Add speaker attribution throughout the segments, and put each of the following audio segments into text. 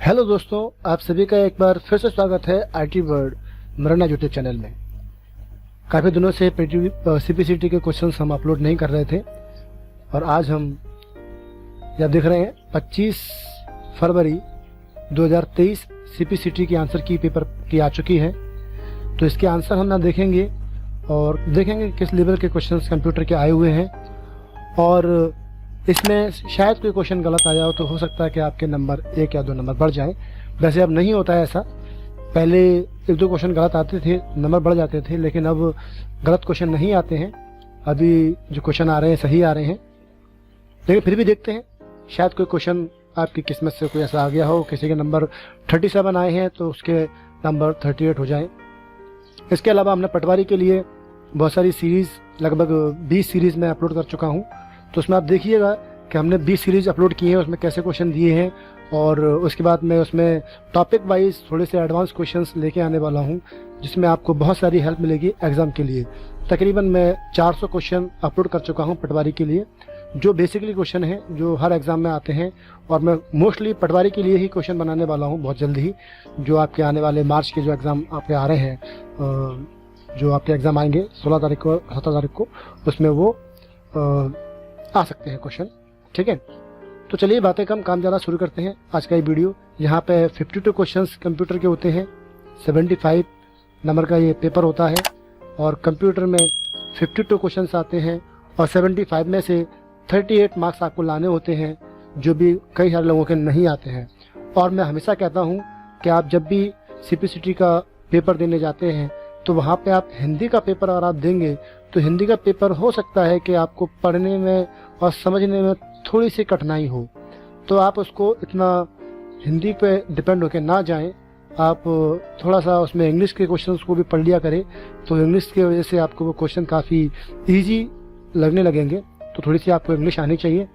Speaker 1: Hello दोस्तों, आप सभी का एक बार फिर से स्वागत है आईटी वर्ल्ड मरना यूट्यूब चैनल में। काफ़ी दिनों से सीपीसीटी के क्वेश्चंस हम अपलोड नहीं कर रहे थे और आज हम यह देख रहे हैं 25 फरवरी 2023 सीपीसीटी की आंसर की पेपर की आ चुकी है। तो इसके आंसर हम ना देखेंगे और देखेंगे किस लेवल के क्वेश्चंस कंप्यूटर के आए हुए हैं और इसमें शायद कोई क्वेश्चन गलत आया हो तो हो सकता है कि आपके नंबर 1 या 2 नंबर बढ़ जाएं। वैसे अब नहीं होता है ऐसा, पहले 1-2 क्वेश्चन गलत आते थे, नंबर बढ़ जाते थे, लेकिन अब गलत क्वेश्चन नहीं आते हैं। अभी जो क्वेश्चन आ रहे हैं सही आ रहे हैं, लेकिन फिर भी देखते हैं, शायद कोई क्वेश्चन आपकी किस्मत से कोई ऐसा आ गया हो। किसी के नंबर 37 आए हैं तो उसके नंबर 38 हो जाएँ। इसके अलावा हमने पटवारी के लिए बहुत सारी सीरीज़, लगभग 20 सीरीज़ में अपलोड कर चुका हूँ। तो उसमें आप देखिएगा कि हमने 20 सीरीज अपलोड किए हैं, उसमें कैसे क्वेश्चन दिए हैं और उसके बाद मैं उसमें टॉपिक वाइज थोड़े से एडवांस क्वेश्चंस लेके आने वाला हूं, जिसमें आपको बहुत सारी हेल्प मिलेगी एग्जाम के लिए। तकरीबन मैं 400 क्वेश्चन अपलोड कर चुका हूं पटवारी के लिए, जो बेसिकली क्वेश्चन हैं जो हर एग्जाम में आते हैं। और मैं मोस्टली पटवारी के लिए ही क्वेश्चन बनाने वाला हूँ बहुत जल्द ही, जो आपके आने वाले मार्च के जो एग्ज़ाम आपके आ रहे हैं, जो आपके एग्ज़ाम आएंगे 16 तारीख को 17 तारीख को, उसमें वो आ सकते हैं क्वेश्चन। ठीक है, तो चलिए बातें कम काम ज़्यादा शुरू करते हैं आज का ये वीडियो। यहाँ पे 52 क्वेश्चंस कंप्यूटर के होते हैं, 75 नंबर का ये पेपर होता है और कंप्यूटर में 52 क्वेश्चंस आते हैं और 75 में से 38 मार्क्स आपको लाने होते हैं, जो भी कई सारे लोगों के नहीं आते हैं। और मैं हमेशा कहता हूँ कि आप जब भी सीपीसीटी का पेपर देने जाते हैं तो वहाँ पे आप हिंदी का पेपर अगर आप देंगे तो हिंदी का पेपर हो सकता है कि आपको पढ़ने में और समझने में थोड़ी सी कठिनाई हो, तो आप उसको इतना हिंदी पे डिपेंड होकर ना जाएं। आप थोड़ा सा उसमें इंग्लिश के क्वेश्चंस को भी पढ़ लिया करें, तो इंग्लिश की वजह से आपको वो क्वेश्चन काफ़ी ईजी लगने लगेंगे। तो थोड़ी सी आपको इंग्लिश आनी चाहिए।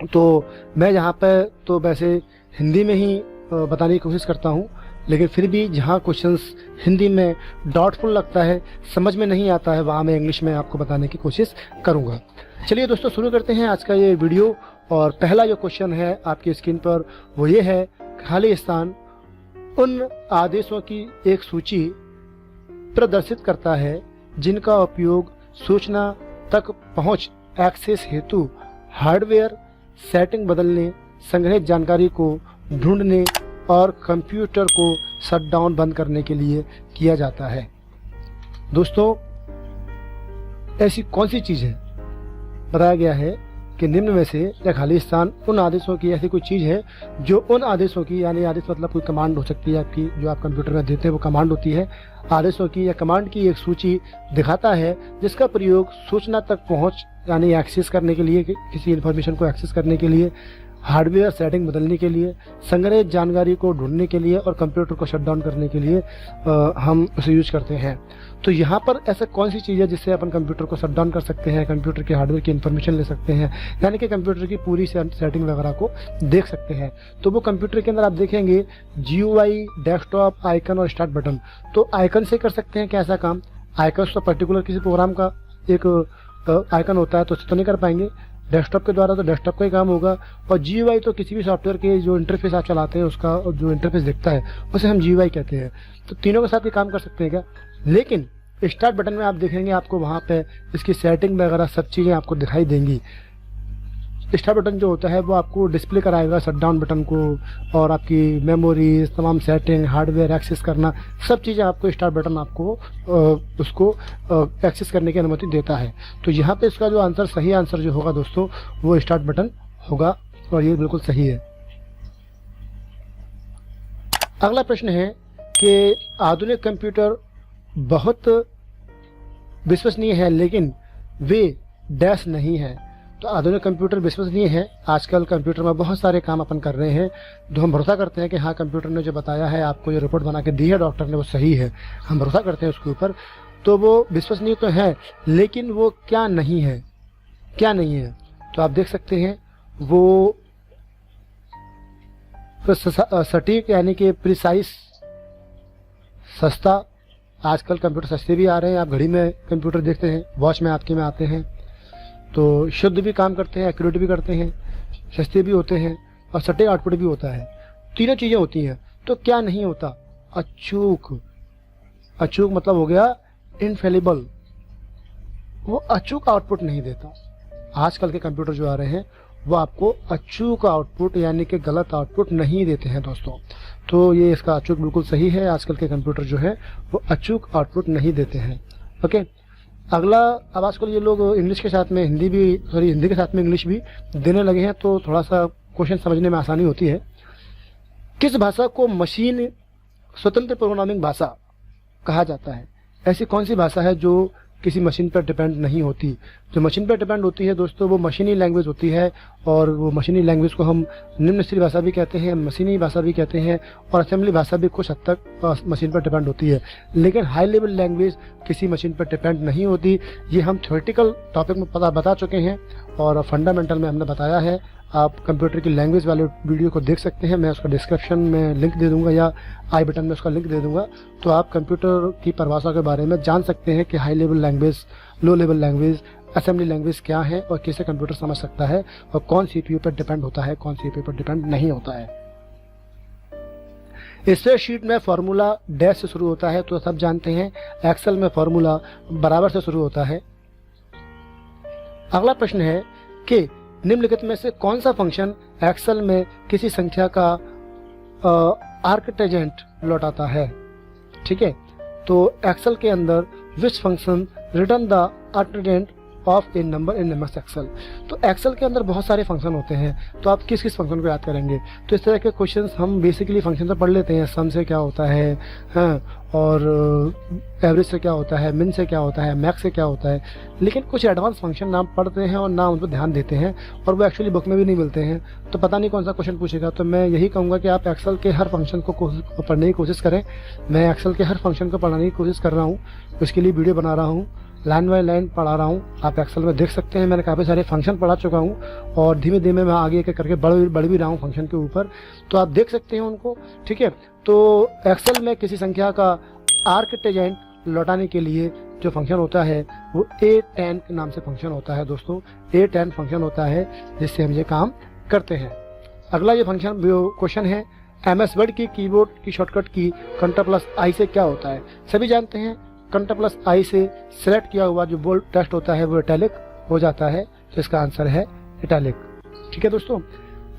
Speaker 1: तो मैं यहाँ पे तो वैसे हिंदी में ही बताने की कोशिश करता हूँ, लेकिन फिर भी जहाँ क्वेश्चंस हिंदी में डाउटफुल लगता है, समझ में नहीं आता है, वहाँ मैं इंग्लिश में आपको बताने की कोशिश करूँगा। चलिए दोस्तों, शुरू करते हैं आज का ये वीडियो। और पहला जो क्वेश्चन है आपकी स्क्रीन पर वो ये है, खाली स्थान उन आदेशों की एक सूची प्रदर्शित करता है जिनका उपयोग सूचना तक पहुँच एक्सेस हेतु हार्डवेयर सेटिंग बदलने, संग्रहित जानकारी को ढूंढने और कंप्यूटर को शट डाउन बंद करने के लिए किया जाता है। दोस्तों, ऐसी कौन सी चीज़ है? बताया गया है कि निम्न में से या खाली स्थान उन आदेशों की ऐसी कोई चीज़ है जो उन आदेशों की, यानी आदेश मतलब कोई कमांड हो सकती है आपकी, जो आप कंप्यूटर में देते हैं वो कमांड होती है, आदेशों की या कमांड की एक सूची दिखाता है जिसका प्रयोग सूचना तक पहुंच यानी एक्सेस करने के लिए, किसी इन्फॉर्मेशन को एक्सेस करने के लिए, हार्डवेयर सेटिंग बदलने के लिए, संग्रहित जानकारी को ढूंढने के लिए और कंप्यूटर को शट डाउन करने के लिए हम उसे यूज करते हैं। तो यहाँ पर ऐसा कौन सी चीज़ है जिससे अपन कंप्यूटर को शट डाउन कर सकते हैं, कंप्यूटर के हार्डवेयर की इन्फॉर्मेशन ले सकते हैं, यानी कि कंप्यूटर की पूरी सेटिंग वगैरह को देख सकते हैं। तो वो कंप्यूटर के अंदर आप देखेंगे GUI, डेस्कटॉप, आइकन और स्टार्ट बटन। तो आइकन से कर सकते हैं क्या ऐसा काम? आइकन तो पर्टिकुलर किसी प्रोग्राम का एक आइकन होता है, तो उससे तो नहीं कर पाएंगे। डेस्कटॉप के द्वारा तो डेस्कटॉप का ही काम होगा, और GUI तो किसी भी सॉफ्टवेयर के जो इंटरफेस आप चलाते हैं उसका जो इंटरफेस दिखता है उसे हम GUI कहते हैं। तो तीनों के साथ ये काम कर सकते हैं क्या? लेकिन स्टार्ट बटन में आप देखेंगे आपको वहाँ पे इसकी सेटिंग वगैरह सब चीज़ें आपको दिखाई देंगी। स्टार्ट बटन जो होता है वो आपको डिस्प्ले कराएगा शट डाउन बटन को, और आपकी मेमोरी, तमाम सेटिंग, हार्डवेयर एक्सेस करना, सब चीज़ें आपको स्टार्ट बटन आपको उसको एक्सेस करने की अनुमति देता है। तो यहाँ पे इसका जो आंसर, सही आंसर जो होगा दोस्तों, वो स्टार्ट बटन होगा और ये बिल्कुल सही है। अगला प्रश्न है कि आधुनिक कंप्यूटर बहुत विश्वसनीय है लेकिन वे डैश नहीं है। तो आधुनिक कंप्यूटर विश्वसनीय है। आजकल कंप्यूटर में बहुत सारे काम अपन कर रहे हैं जो हम भरोसा करते हैं कि हाँ, कंप्यूटर ने जो बताया है, आपको जो रिपोर्ट बना के दी है डॉक्टर ने, वो सही है, हम भरोसा करते हैं उसके ऊपर। तो वो विश्वसनीय तो है, लेकिन वो क्या नहीं है, क्या नहीं है? तो आप देख सकते हैं वो सटीक यानी कि प्रिसाइज, सस्ता। आजकल कंप्यूटर सस्ते भी आ रहे हैं, आप घड़ी में कंप्यूटर देखते हैं, वॉच में आपके में आते हैं, तो शुद्ध भी काम करते हैं, एक्यूरेट भी करते हैं, सस्ते भी होते हैं और सटीक आउटपुट भी होता है। तीनों चीजें होती हैं, तो क्या नहीं होता? अचूक। अचूक मतलब हो गया इनफेलिबल, वो अचूक आउटपुट नहीं देता। आजकल के कंप्यूटर जो आ रहे हैं वो आपको अचूक आउटपुट यानी कि गलत आउटपुट नहीं देते हैं दोस्तों। तो ये इसका अचूक बिल्कुल सही है, आजकल के कंप्यूटर जो है वो अचूक आउटपुट नहीं देते हैं। ओके, अगला, अब आजकल ये लोग इंग्लिश के साथ में हिंदी भी, सॉरी हिंदी के साथ में इंग्लिश भी देने लगे हैं, तो थोड़ा सा क्वेश्चन समझने में आसानी होती है। किस भाषा को मशीन स्वतंत्र प्रोग्रामिंग भाषा कहा जाता है? ऐसी कौन सी भाषा है जो किसी मशीन पर डिपेंड नहीं होती? जो मशीन पर डिपेंड होती है दोस्तों वो मशीनी लैंग्वेज होती है, और वो मशीनी लैंग्वेज को हम निम्न स्तरीय भाषा भी कहते हैं, मशीनी भाषा भी कहते हैं, और असेंबली भाषा भी कुछ हद तक मशीन पर डिपेंड होती है। लेकिन हाई लेवल लैंग्वेज किसी मशीन पर डिपेंड नहीं होती। ये हम थ्योरेटिकल टॉपिक में बता चुके हैं, और फंडामेंटल में हमने बताया है। आप कंप्यूटर की लैंग्वेज वाले वीडियो को देख सकते हैं, मैं उसका डिस्क्रिप्शन में लिंक दे दूंगा या आई बटन में उसका लिंक दे दूंगा, तो आप कंप्यूटर की परिभाषा के बारे में जान सकते हैं कि high level language, low level language, assembly language क्या है, और कैसे कंप्यूटर समझ सकता है, और कौन सीपीयू पर डिपेंड होता है, कौन सीपीयू पर डिपेंड नहीं होता है। स्प्रेडशीट में फॉर्मूला डैश से शुरू होता है, तो सब जानते हैं। एक्सेल में फॉर्मूला बराबर से शुरू होता है। अगला प्रश्न है कि निम्नलिखित में से कौन सा फंक्शन एक्सेल में किसी संख्या का आर्कटेजेंट लौटाता है? ठीक है, तो एक्सेल के अंदर which function return the arctangent of a number in MS Excel. तो एक्सेल के अंदर बहुत सारे फंक्शन होते हैं, तो आप किस किस फंक्शन को याद करेंगे? तो इस तरह के क्वेश्चंस हम बेसिकली फंक्शन से पढ़ लेते हैं। सम से क्या होता है, हाँ, और एवरेज से क्या होता है, मिन से क्या होता है, मैक्स से क्या होता है। लेकिन कुछ एडवांस फंक्शन ना पढ़ते हैं और ना उन पर ध्यान देते हैं, और वो एक्चुअली बुक में भी नहीं मिलते हैं, तो पता नहीं कौन सा क्वेश्चन पूछेगा। तो मैं यही कहूँगा कि आप एक्सेल के हर फंक्शन को पढ़ने की कोशिश करें। मैं एक्सेल के हर फंक्शन को पढ़ने की कोशिश कर रहा हूँ, उसके लिए वीडियो बना रहा हूँ, लाइन बाय लाइन पढ़ा रहा हूँ। आप एक्सेल में देख सकते हैं, मैंने काफ़ी सारे फंक्शन पढ़ा चुका हूँ, और धीमे धीमे मैं आगे करके बढ़ भी रहा हूँ फंक्शन के ऊपर, तो आप देख सकते हैं उनको। ठीक है, तो एक्सेल में किसी संख्या का आर्कटेजेंट लौटाने के लिए जो फंक्शन होता है वो A10 के नाम से फंक्शन होता है दोस्तों। A10 फंक्शन होता है जिससे हम ये काम करते हैं। अगला ये फंक्शन क्वेश्चन है, MS वर्ड की कीबोर्ड की शॉर्टकट की Ctrl+I से क्या होता है? सभी जानते हैं Ctrl+I से सेलेक्ट किया हुआ जो बोल्ड टेक्स्ट होता है वो इटैलिक हो जाता है, तो इसका आंसर है इटैलिक। ठीक है दोस्तों,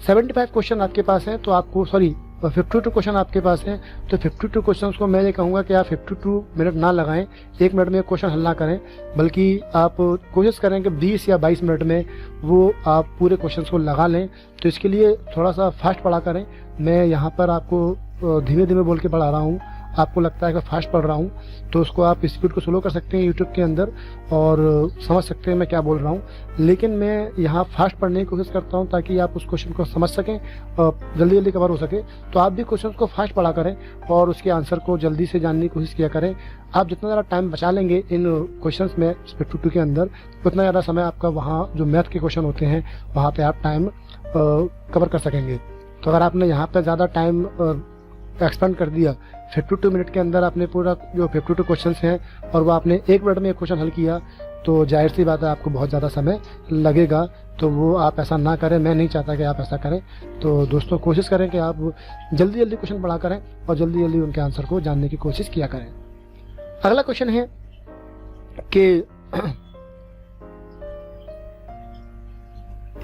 Speaker 1: 75 क्वेश्चन आपके पास है, तो आपको 52 क्वेश्चन आपके पास है, तो 52 क्वेश्चन को मैं ये कहूँगा कि आप 52 मिनट ना लगाएं, 1 मिनट में क्वेश्चन हल ना करें, बल्कि आप कोशिश करें कि 20 या 22 मिनट में वो आप पूरे क्वेश्चन को लगा लें। तो इसके लिए थोड़ा सा फास्ट पढ़ा करें। मैं यहाँ पर आपको धीमे धीमे बोल के पढ़ा रहा हूँ, आपको लगता है कि फास्ट पढ़ रहा हूँ, तो उसको आप स्पीड को स्लो कर सकते हैं यूट्यूब के अंदर और समझ सकते हैं मैं क्या बोल रहा हूँ। लेकिन मैं यहाँ फास्ट पढ़ने की कोशिश करता हूँ ताकि आप उस क्वेश्चन को समझ सकें और जल्दी जल्दी कवर हो सके। तो आप भी क्वेश्चन को फास्ट पढ़ा करें और उसके आंसर को जल्दी से जानने की कोशिश किया करें। आप जितना ज़्यादा टाइम बचा लेंगे इन क्वेश्चन में 52 के अंदर, उतना ज़्यादा समय आपका वहाँ जो मैथ के क्वेश्चन होते हैं वहाँ पर आप टाइम कवर कर सकेंगे। तो अगर आपने यहाँ पर ज़्यादा टाइम एक्सपेंड कर दिया, 52 मिनट के अंदर आपने पूरा जो 52 क्वेश्चंस हैं और वो आपने 1 मिनट में एक क्वेश्चन हल किया, तो जाहिर सी बात है आपको बहुत ज़्यादा समय लगेगा। तो वो आप ऐसा ना करें, मैं नहीं चाहता कि आप ऐसा करें। तो दोस्तों कोशिश करें कि आप जल्दी जल्दी क्वेश्चन पढ़ा करें और जल्दी जल्दी उनके आंसर को जानने की कोशिश किया करें। अगला क्वेश्चन है कि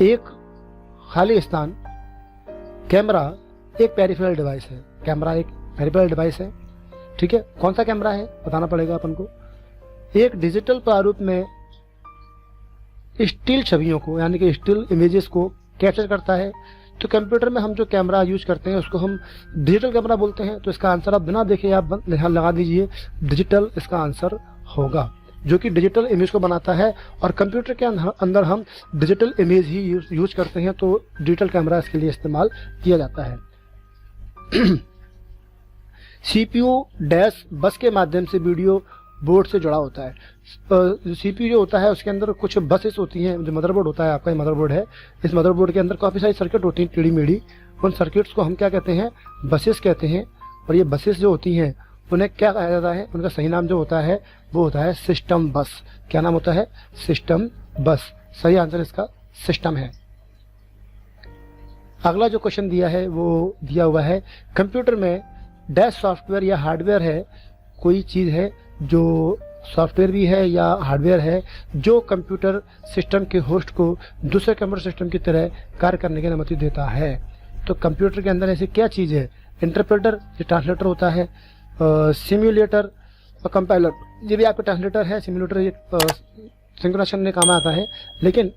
Speaker 1: एक खाली स्थान, कैमरा एक पेरिफेरल डिवाइस है। कैमरा एक पेरिफेरल डिवाइस है, ठीक है। कौन सा कैमरा है बताना पड़ेगा अपन को। एक डिजिटल प्रारूप में स्टिल छवियों को यानी कि स्टिल इमेजेस को कैप्चर करता है। तो कंप्यूटर में हम जो कैमरा यूज करते हैं उसको हम डिजिटल कैमरा बोलते हैं। तो इसका आंसर आप बिना देखे आप ध्यान लगा दीजिए, डिजिटल इसका आंसर होगा, जो कि डिजिटल इमेज को बनाता है। और कंप्यूटर के अंदर हम डिजिटल इमेज ही यूज करते हैं, तो डिजिटल कैमरा इसके लिए इस्तेमाल किया जाता है। सीपीयू डैश बस के माध्यम से वीडियो बोर्ड से जुड़ा होता है। सीपीयू जो होता है उसके अंदर कुछ बसेस होती हैं। जो मदरबोर्ड होता है, आपका मदरबोर्ड है, इस मदरबोर्ड के अंदर काफ़ी सारी सर्किट होती हैं टेढ़ी मेढ़ी। उन सर्किट्स को हम क्या कहते हैं, बसेस कहते हैं। और ये बसेस जो होती हैं उन्हें क्या कहा जाता है, उनका सही नाम जो होता है वो होता है सिस्टम बस। क्या नाम होता है, सिस्टम बस। सही आंसर इसका सिस्टम है। अगला जो क्वेश्चन दिया है वो दिया हुआ है कंप्यूटर में डैश सॉफ्टवेयर या हार्डवेयर है, कोई चीज़ है जो सॉफ्टवेयर भी है या हार्डवेयर है जो कंप्यूटर सिस्टम के होस्ट को दूसरे कंप्यूटर सिस्टम की तरह कार्य करने की अनुमति देता है। तो कंप्यूटर के अंदर ऐसी क्या चीज़ है? इंटरप्रेटर, ये ट्रांसलेटर होता है, सिम्युलेटर और कंपाइलर, ये भी आपका ट्रांसलेटर है। सिम्युलेटर ये सिंक्रोनाइजेशन में काम आता है। लेकिन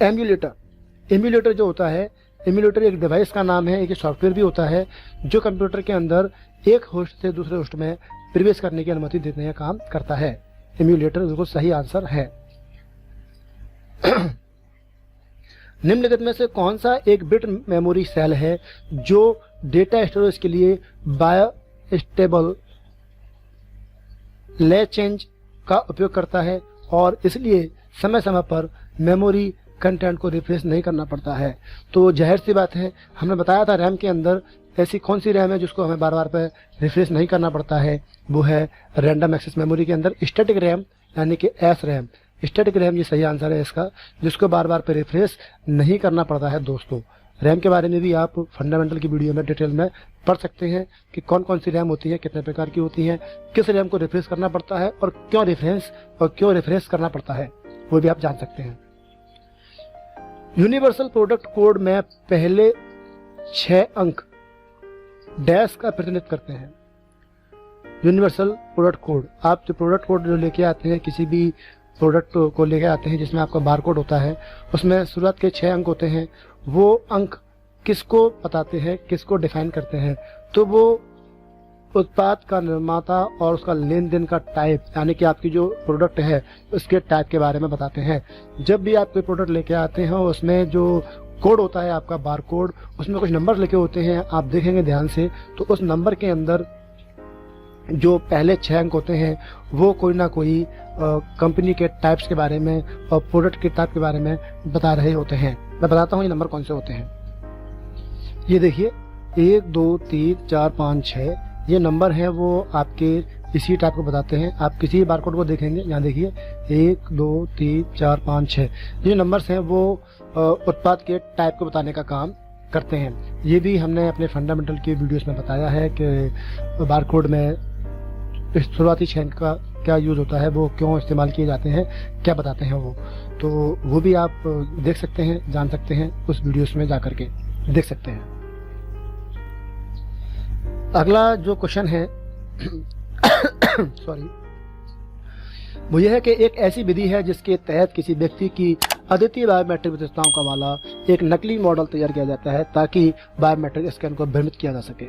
Speaker 1: एम्यूलेटर जो होता है, एम्यूलेटर एक डिवाइस का नाम है, एक सॉफ्टवेयर भी होता है जो कंप्यूटर के अंदर एक होस्ट से दूसरे होस्ट में प्रवेश करने की अनुमति देने का काम करता है। एम्यूलेटर बिल्कुल सही आंसर है। निम्नलिखित में से कौन सा एक बिट मेमोरी सेल है जो डेटा स्टोरेज के लिए बायोस्टेबल लैचेंज का उपयोग करता है और इसलिए समय समय पर मेमोरी कंटेंट को रिफ्रेश नहीं करना पड़ता है? तो जाहिर सी बात है, हमने बताया था रैम के अंदर ऐसी कौन सी रैम है जिसको हमें बार बार पे रिफ्रेश नहीं करना पड़ता है, वो है रैंडम एक्सेस मेमोरी के अंदर स्टैटिक रैम यानी कि एस रैम। स्टैटिक रैम ये सही आंसर है इसका, जिसको बार बार पे रिफ्रेश नहीं करना पड़ता है। दोस्तों, रैम के बारे में भी आप फंडामेंटल की वीडियो में डिटेल में पढ़ सकते हैं कि कौन कौन सी रैम होती है, कितने प्रकार की होती हैं, किस रैम को रिफ्रेश करना पड़ता है और क्यों रिफ्रेश करना पड़ता है, वो भी आप जान सकते हैं। यूनिवर्सल प्रोडक्ट कोड में पहले 6 अंक डैश का प्रतिनिधित्व करते हैं। यूनिवर्सल प्रोडक्ट कोड, आप जो प्रोडक्ट कोड जो लेके आते हैं, किसी भी प्रोडक्ट को लेके आते हैं जिसमें आपका बार कोड होता है, उसमें शुरुआत के 6 अंक होते हैं। वो अंक किसको बताते हैं, किसको डिफाइन करते हैं? तो वो उत्पाद का निर्माता और उसका लेन देन का टाइप, यानी कि आपकी जो प्रोडक्ट है उसके टाइप के बारे में बताते हैं। जब भी आप कोई प्रोडक्ट लेके आते हैं उसमें जो कोड होता है आपका बार कोड, उसमें कुछ नंबर लिखे होते हैं, आप देखेंगे ध्यान से तो उस नंबर के अंदर जो पहले 6 अंक होते हैं वो कोई ना कोई कंपनी के टाइप्स के बारे में और प्रोडक्ट के टाइप के बारे में बता रहे होते हैं। मैं बताता हूँ ये नंबर कौन से होते हैं। ये देखिए 1 2 3 4 5 6 ये नंबर है, वो आपके इसी टाइप को बताते हैं। आप किसी बारकोड को देखेंगे, यहाँ देखिए 1 2 3 4 5 6 ये नंबर्स हैं, वो उत्पाद के टाइप को बताने का काम करते हैं। ये भी हमने अपने फंडामेंटल के वीडियोस में बताया है कि बारकोड में शुरुआती 6 अंक का क्या यूज होता है, वो क्यों इस्तेमाल किए जाते हैं, क्या बताते हैं तो वो भी आप देख सकते हैं, जान सकते हैं, उस वीडियोस में जाकर के देख सकते हैं। अगला जो क्वेश्चन है सॉरी, वो यह है कि एक ऐसी विधि है जिसके तहत किसी व्यक्ति की अद्वितीय बायोमेट्रिक विशेषताओं का वाला एक नकली मॉडल तैयार किया जाता है ताकि बायोमेट्रिक स्कैन को भ्रमित किया जा सके।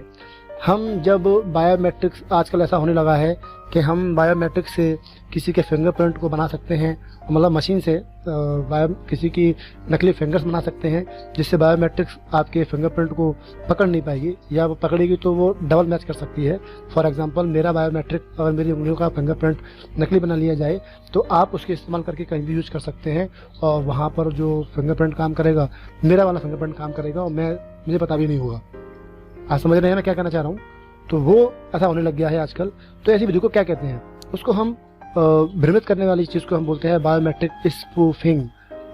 Speaker 1: हम जब बायोमेट्रिक्स, आजकल ऐसा होने लगा है कि हम बायोमेट्रिक से किसी के फिंगरप्रिंट को बना सकते हैं, मतलब मशीन से किसी की नकली फिंगर्स बना सकते हैं, जिससे बायोमेट्रिक्स आपके फिंगरप्रिंट को पकड़ नहीं पाएगी, या वो पकड़ेगी तो वो डबल मैच कर सकती है। फॉर एग्जांपल मेरा बायोमेट्रिक और मेरी उंगलियों का फिंगरप्रिंट नकली बना लिया जाए तो आप उसके इस्तेमाल करके कहीं भी यूज कर सकते हैं और वहाँ पर जो फिंगरप्रिंट काम करेगा मेरा वाला फिंगरप्रिंट काम करेगा और मुझे पता भी नहीं होगा। आप समझ रहे हैं मैं क्या कहना चाह रहा हूँ? तो वो ऐसा होने लग गया है आजकल। तो ऐसी विधि को क्या कहते हैं? उसको हम भ्रमित करने वाली चीज को हम बोलते हैं बायोमेट्रिक स्पूफिंग।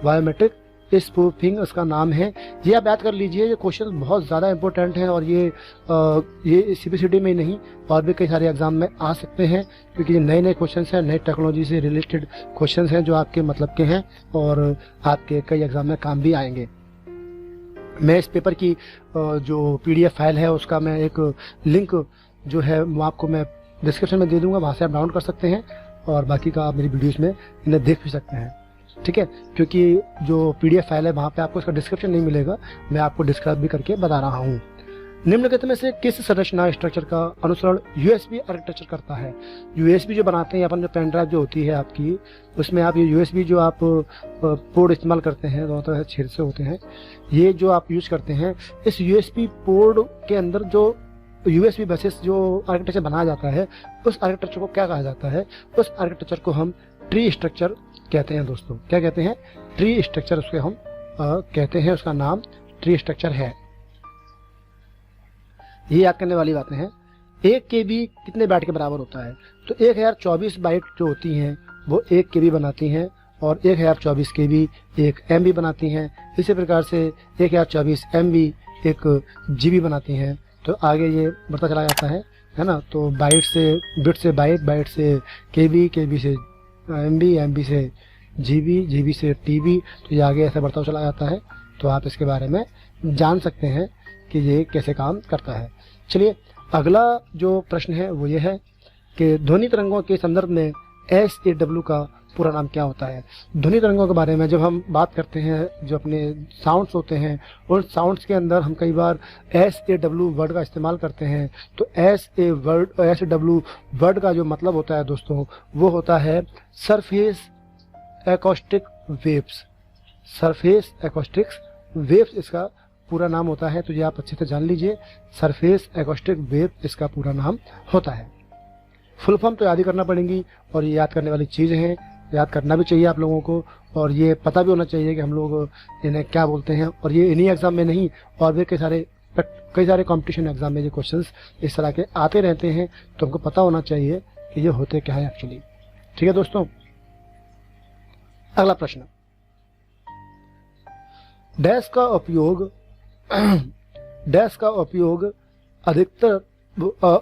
Speaker 1: बायोमेट्रिक स्पूफिंग उसका नाम है। ये आप याद कर लीजिए, ये क्वेश्चन बहुत ज़्यादा इंपॉर्टेंट है और ये सीपीसीटी में ही नहीं और भी कई सारे एग्जाम में आ सकते हैं, क्योंकि ये नए नए क्वेश्चन हैं, नई टेक्नोलॉजी से रिलेटेड क्वेश्चन हैं जो आपके मतलब के हैं और आपके कई एग्जाम में काम भी आएंगे। मैं इस पेपर की जो पीडीएफ फाइल है उसका मैं एक लिंक जो है वो आपको मैं डिस्क्रिप्शन में दे दूंगा, वहाँ से आप डाउनलोड कर सकते हैं और बाकी का आप मेरी वीडियोस में इन्हें देख भी सकते हैं, ठीक है। क्योंकि जो पीडीएफ फाइल है वहाँ पे आपको इसका डिस्क्रिप्शन नहीं मिलेगा, मैं आपको डिस्क्राइब भी करके बता रहा हूँ। निम्नलिखित में से किस संरचना स्ट्रक्चर का अनुसरण यूएसबी आर्किटेक्चर करता है? यूएसबी जो बनाते हैं अपन, जो पेन ड्राइव जो होती है आपकी, उसमें आप ये यूएसबी जो आप पोर्ट इस्तेमाल करते हैं, दोनों तरह से छेद से होते हैं, ये जो आप यूज करते हैं, इस यूएसबी पोर्ट के अंदर जो यूएसबी बेसिस जो आर्किटेक्चर बनाया जाता है, उस आर्किटेक्चर को क्या कहा जाता है? उस आर्किटेक्चर को हम ट्री स्ट्रक्चर कहते हैं दोस्तों। क्या कहते हैं? ट्री स्ट्रक्चर उसको हम कहते हैं, उसका नाम ट्री स्ट्रक्चर है। ये याद करने वाली बातें हैं। 1 KB कितने बाइट के बराबर होता है? तो 1024 बाइट जो होती हैं वो 1 KB बनाती हैं और 1024 KB एक MB बनाती हैं। इसी प्रकार से 1024 MB एक GB बनाती हैं। तो आगे ये बढ़ता चला जाता है ना। तो बाइट से बिट से बाइट, बाइट से KB, KB से MB, MB से GB, GB से TB, तो ये आगे ऐसे बढ़ता चला जाता है। तो आप इसके बारे में जान सकते हैं कि ये कैसे काम करता है। चलिए अगला जो प्रश्न है वो ये है कि ध्वनि तरंगों के संदर्भ में SAW का पूरा नाम क्या होता है। ध्वनि तरंगों के बारे में जब हम बात करते हैं, जो अपने साउंड्स होते हैं, उन साउंड्स के अंदर हम कई बार SAW वर्ड का इस्तेमाल करते हैं। तो SAW वर्ड का जो मतलब होता है दोस्तों, वो होता है surface acoustic waves. Surface acoustic waves इसका पूरा नाम होता है। तो ये आप अच्छे से जान लीजिए, सरफेस एकॉस्टिक वेव इसका पूरा नाम होता है। फुल फॉर्म तो याद ही करना पड़ेंगी, और ये याद करने वाली चीज़ हैं, याद करना भी चाहिए आप लोगों को, और ये पता भी होना चाहिए कि हम लोग इन्हें क्या बोलते हैं। और ये इन्हीं एग्जाम में नहीं, और भी कई सारे कॉम्पिटिशन एग्जाम में ये क्वेश्चंस इस तरह के आते रहते हैं। तो हमको पता होना चाहिए कि ये होते क्या है एक्चुअली। ठीक है दोस्तों, अगला प्रश्न, डैश का उपयोग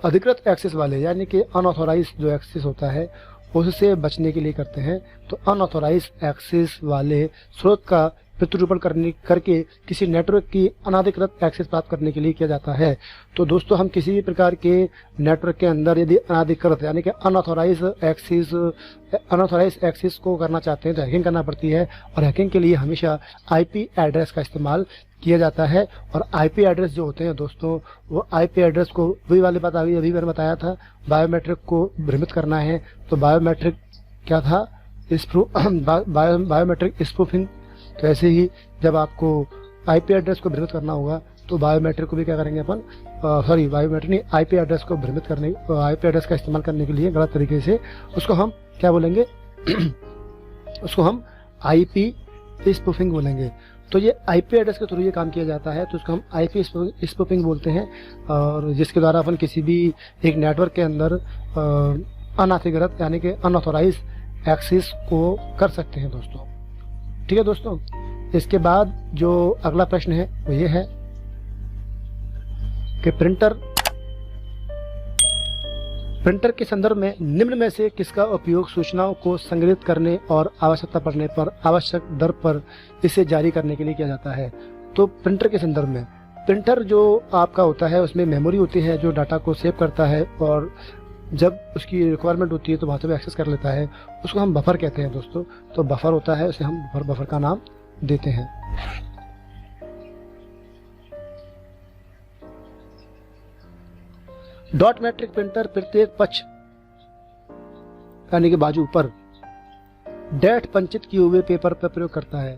Speaker 1: अधिकृत एक्सेस वाले, यानी कि अनऑथोराइज जो एक्सेस होता है उससे बचने के लिए करते हैं। तो अनऑथोराइज एक्सेस वाले स्रोत का प्रतिरूपण करके किसी नेटवर्क की अनाधिकृत एक्सेस प्राप्त करने के लिए किया जाता है। तो दोस्तों हम किसी भी प्रकार के नेटवर्क के अंदर यदि अनाधिकृत यानी कि अनऑथोराइज एक्सेस को करना चाहते हैं तो हैकिंग करना पड़ती है, और हैकिंग के लिए हमेशा IP एड्रेस का इस्तेमाल किया जाता है। और IP एड्रेस जो होते हैं दोस्तों, वो IP एड्रेस को वही वाली बात आ गई, अभी मैंने बताया था बायोमेट्रिक को भ्रमित करना है। तो बायोमेट्रिक क्या था, बायोमेट्रिक स्पूफिंग। तो ऐसे ही जब आपको IP एड्रेस को भ्रमित करना होगा तो बायोमेट्रिक को भी क्या करेंगे अपन, बायोमेट्रिक नहीं, IP एड्रेस को भ्रमित करने, IP एड्रेस का इस्तेमाल करने के लिए गलत तरीके से उसको हम क्या बोलेंगे उसको हम IP स्पूफिंग बोलेंगे। तो ये IP एड्रेस के थ्रू ये काम किया जाता है, तो उसको हम IP स्पूफिंग बोलते हैं, और जिसके द्वारा अपन किसी भी एक नेटवर्क के अंदर अनाधिकृत यानी कि अनऑथोराइज एक्सेस को कर सकते हैं दोस्तों। ठीक है दोस्तों, इसके बाद जो अगला प्रश्न है वो ये है कि प्रिंटर के संदर्भ में निम्न में से किसका उपयोग सूचनाओं को संग्रहित करने और आवश्यकता पड़ने पर आवश्यक दर पर इसे जारी करने के लिए किया जाता है। तो प्रिंटर के संदर्भ में, प्रिंटर जो आपका होता है उसमें मेमोरी होती है जो डाटा को सेव करता है, और जब उसकी रिक्वायरमेंट होती है तो वहाँ से भी एक्सेस कर लेता है। उसको हम बफर कहते हैं दोस्तों। तो बफर होता है, उसे हम बफर का नाम देते हैं। डॉट मैट्रिक प्रिंटर प्रत्येक पक्ष यानी कि बाजू पर डेट पंचित किए हुए पेपर पर प्रयोग करता है।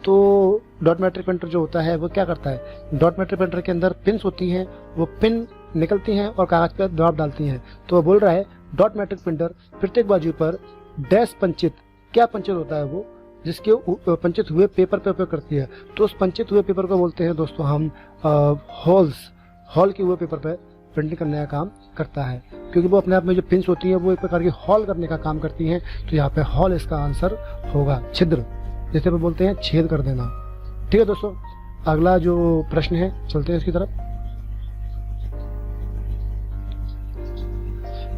Speaker 1: तो डॉट मैट्रिक प्रिंटर जो होता है वो क्या करता है, डॉट मैट्रिक प्रिंटर के अंदर पिन्स होती हैं, वो पिन निकलती हैं और कागज पर ड्रॉप डालती हैं। तो वो बोल रहा है डॉट मैट्रिक प्रिंटर प्रत्येक बाजू पर डैश पंचित, क्या पंचित होता है वो, जिसके पंचित हुए पेपर पर उपयोग करती है। तो उस पंचित हुए पेपर को बोलते हैं दोस्तों हम हॉल के हुए पेपर पर प्रिंटिंग करने का काम करता है, क्योंकि वो अपने आप में जो पिन्स होती हैं वो एक प्रकार की हॉल करने का काम करती हैं। तो यहाँ पे हॉल इसका आंसर होगा, छिद्र, जैसे वो बोलते हैं छेद कर देना। ठीक है दोस्तों, अगला जो प्रश्न है चलते हैं इसकी तरफ।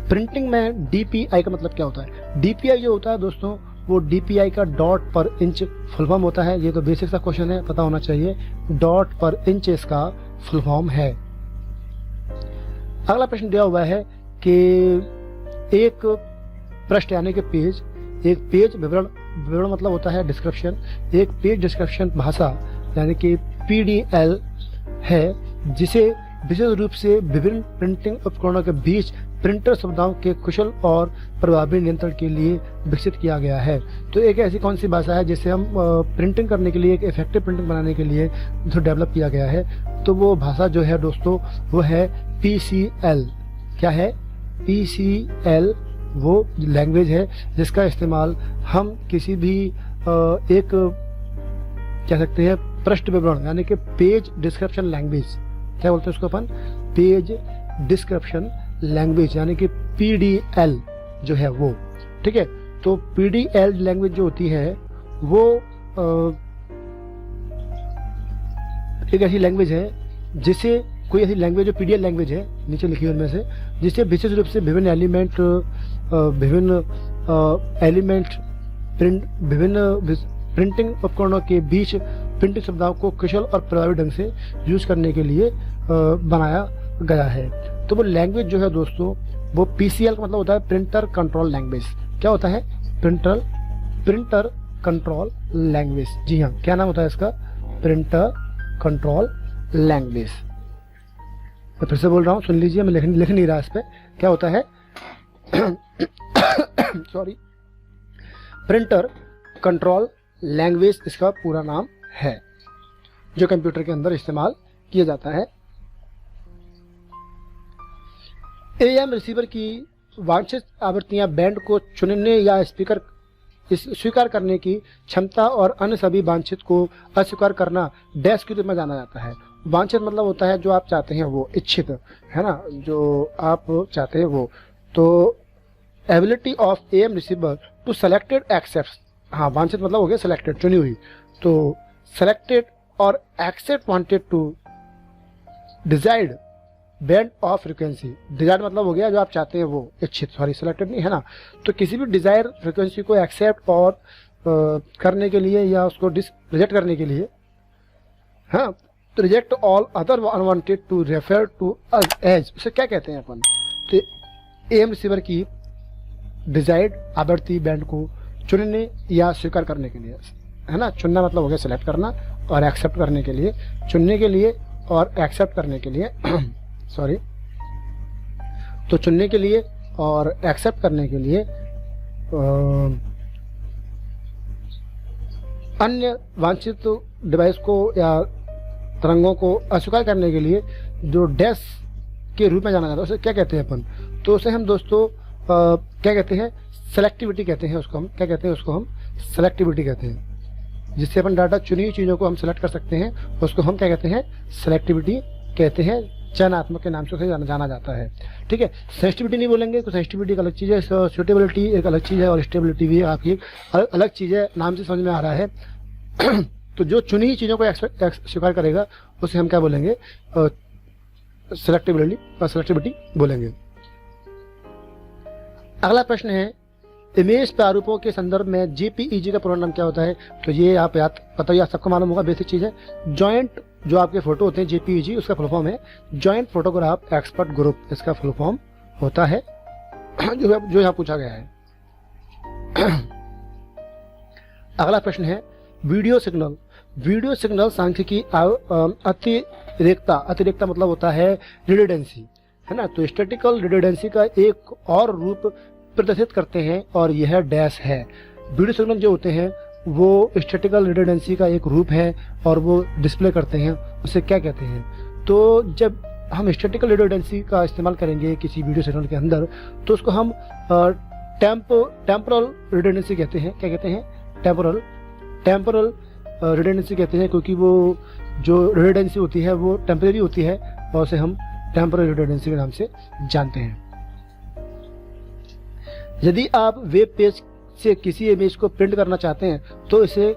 Speaker 1: प्रिंटिंग में DPI का मतलब क्या होता है। DPI जो होता है दोस्तों, वो DPI का डॉट पर इंच फुल फॉर्म होता है। ये तो बेसिक सा क्वेश्चन है, पता होना चाहिए। डॉट पर इंच इसका फुल फॉर्म है। अगला प्रश्न दिया हुआ है कि एक पृष्ठ यानी कि पेज, एक पेज विवरण मतलब होता है डिस्क्रिप्शन, एक पेज डिस्क्रिप्शन भाषा यानी कि PDL है, जिसे विशेष रूप से विभिन्न प्रिंटिंग उपकरणों के बीच प्रिंटर सुविधाओं के कुशल और प्रभावी नियंत्रण के लिए विकसित किया गया है। तो एक ऐसी कौन सी भाषा है जिसे हम प्रिंटिंग करने के लिए, एक इफेक्टिव प्रिंटिंग बनाने के लिए जो डेवलप किया गया है। तो वो भाषा जो है दोस्तों वो है PCL। क्या है, PCL वो लैंग्वेज है जिसका इस्तेमाल हम किसी भी एक कह सकते हैं पृष्ठ विवरण यानी कि पेज डिस्क्रिप्शन लैंग्वेज, क्या बोलते हैं उसको अपन, पेज डिस्क्रिप्शन लैंग्वेज यानी कि PDL जो है वो। ठीक है, तो PDL लैंग्वेज जो होती है वो एक ऐसी लैंग्वेज है जिसे कोई ऐसी लैंग्वेज जो PDL लैंग्वेज है नीचे लिखी हुई उनमें से, जिससे विशेष रूप से विभिन्न प्रिंटिंग उपकरणों के बीच प्रिंटिंग सुविधाओं को कुशल और प्रभावी ढंग से यूज करने के लिए बनाया गया है। तो वो लैंग्वेज जो है दोस्तों वो PCL का मतलब होता है प्रिंटर कंट्रोल लैंग्वेज। क्या होता है? Printer control language. जी हाँ, क्या नाम होता है इसका? Printer control language. मैं फिर से बोल रहा हूँ, सुन लीजिए, मैं लिख नहीं रहा इस पे। क्या होता है? सॉरी, प्रिंटर कंट्रोल लैंग्वेज इसका पूरा नाम है, जो कंप्यूटर के अंदर इस्तेमाल किया जाता है। AM रिसीवर की वांछित आवृत्तियां बैंड को चुनने या स्पीकर स्वीकार करने की क्षमता और अन्य सभी वांछित को अस्वीकार करना डैश के रूप में जाना जाता है। वांछित मतलब होता है जो आप चाहते हैं वो, इच्छित है ना, जो आप चाहते हैं वो। तो ability of AM receiver to selected accept, हाँ वांछित मतलब हो गया सेलेक्टेड, चुनी हुई। तो सेलेक्टेड और accept wanted to desired band of frequency. Desired मतलब हो गया जो आप चाहते हैं वो, इच्छित, सॉरी सेलेक्टेड नहीं है ना। तो किसी भी डिजायर फ्रिक्वेंसी को एक्सेप्ट और करने के लिए या उसको रिजेक्ट करने के लिए, हाँ, तो reject all other unwanted to refer to as, उसे क्या कहते हैं अपन? तो AM रिसीवर की डिजायर्ड आवृत्ति बैंड को चुनने या स्वीकार करने के लिए, है ना। चुनना मतलब हो गया सेलेक्ट करना, और एक्सेप्ट करने के लिए, चुनने के लिए और एक्सेप्ट करने के लिए सॉरी, तो चुनने के लिए और एक्सेप्ट करने के लिए अन्य वांछित डिवाइस को या तरंगों को अस्वीकार करने के लिए जो डैश के रूप में जाना जाता है, उसे क्या कहते हैं अपन? तो उसे हम दोस्तों क्या कहते हैं? सेलेक्टिविटी कहते हैं उसको हम। क्या कहते हैं उसको? हम सेलेक्टिविटी कहते हैं। जिससे अपन डाटा चुनी हुई चीज़ों को हम सेलेक्ट कर सकते हैं, उसको हम क्या कहते हैं? सेलेक्टिविटी कहते हैं। चयनात्मक के नाम से जाना जाता है। ठीक है, सेंसिटिविटी नहीं बोलेंगे, तो सेंसिटिविटी एक अलग चीज़ है, सूटेबिलिटी एक अलग चीज़ है, और स्टेबिलिटी भी आपकी अलग चीज़ है। नाम से समझ में आ रहा है। तो जो चुनी हुई चीज़ों को स्वीकार करेगा उसे हम क्या बोलेंगे? सेलेक्टिविटी बोलेंगे। अगला प्रश्न है, इमेज प्रारूपों के संदर्भ में JPEG का पूरा नाम क्या होता है? तो ये आप याद, पता ही सबको मालूम होगा, बेसिक चीज़ है। जॉइंट, जो आपके फोटो होते हैं JPEG, उसका फुल फॉर्म है जॉइंट फोटोग्राफ एक्सपर्ट ग्रुप, इसका फुल फॉर्म होता है, जो यहाँ पूछा गया है। अगला प्रश्न है, वीडियो सिग्नल सांख्यिकी अतिरेकता मतलब होता है रिडंडेंसी, है ना। तो स्टैटिकल रिडंडेंसी का एक और रूप प्रदर्शित करते हैं और यह डैश है। वीडियो सिग्नल जो होते हैं वो स्टैटिकल रिडंडेंसी का एक रूप है और वो डिस्प्ले करते हैं, उसे क्या कहते हैं? तो जब हम स्टैटिकल रिडंडेंसी का इस्तेमाल करेंगे किसी वीडियो सिग्नल के अंदर, तो उसको हम टेम्पोरल रिडंडेंसी कहते हैं। क्या कहते हैं? टेम्पोरल रिडंडेंसी कहते हैं, क्योंकि वो जो रिडंडेंसी होती है वो टेम्परेरी होती है और उसे हम टेम्पोरल रिडंडेंसी के नाम से जानते हैं। यदि आप वेब पेज से किसी इमेज को प्रिंट करना चाहते हैं तो इसे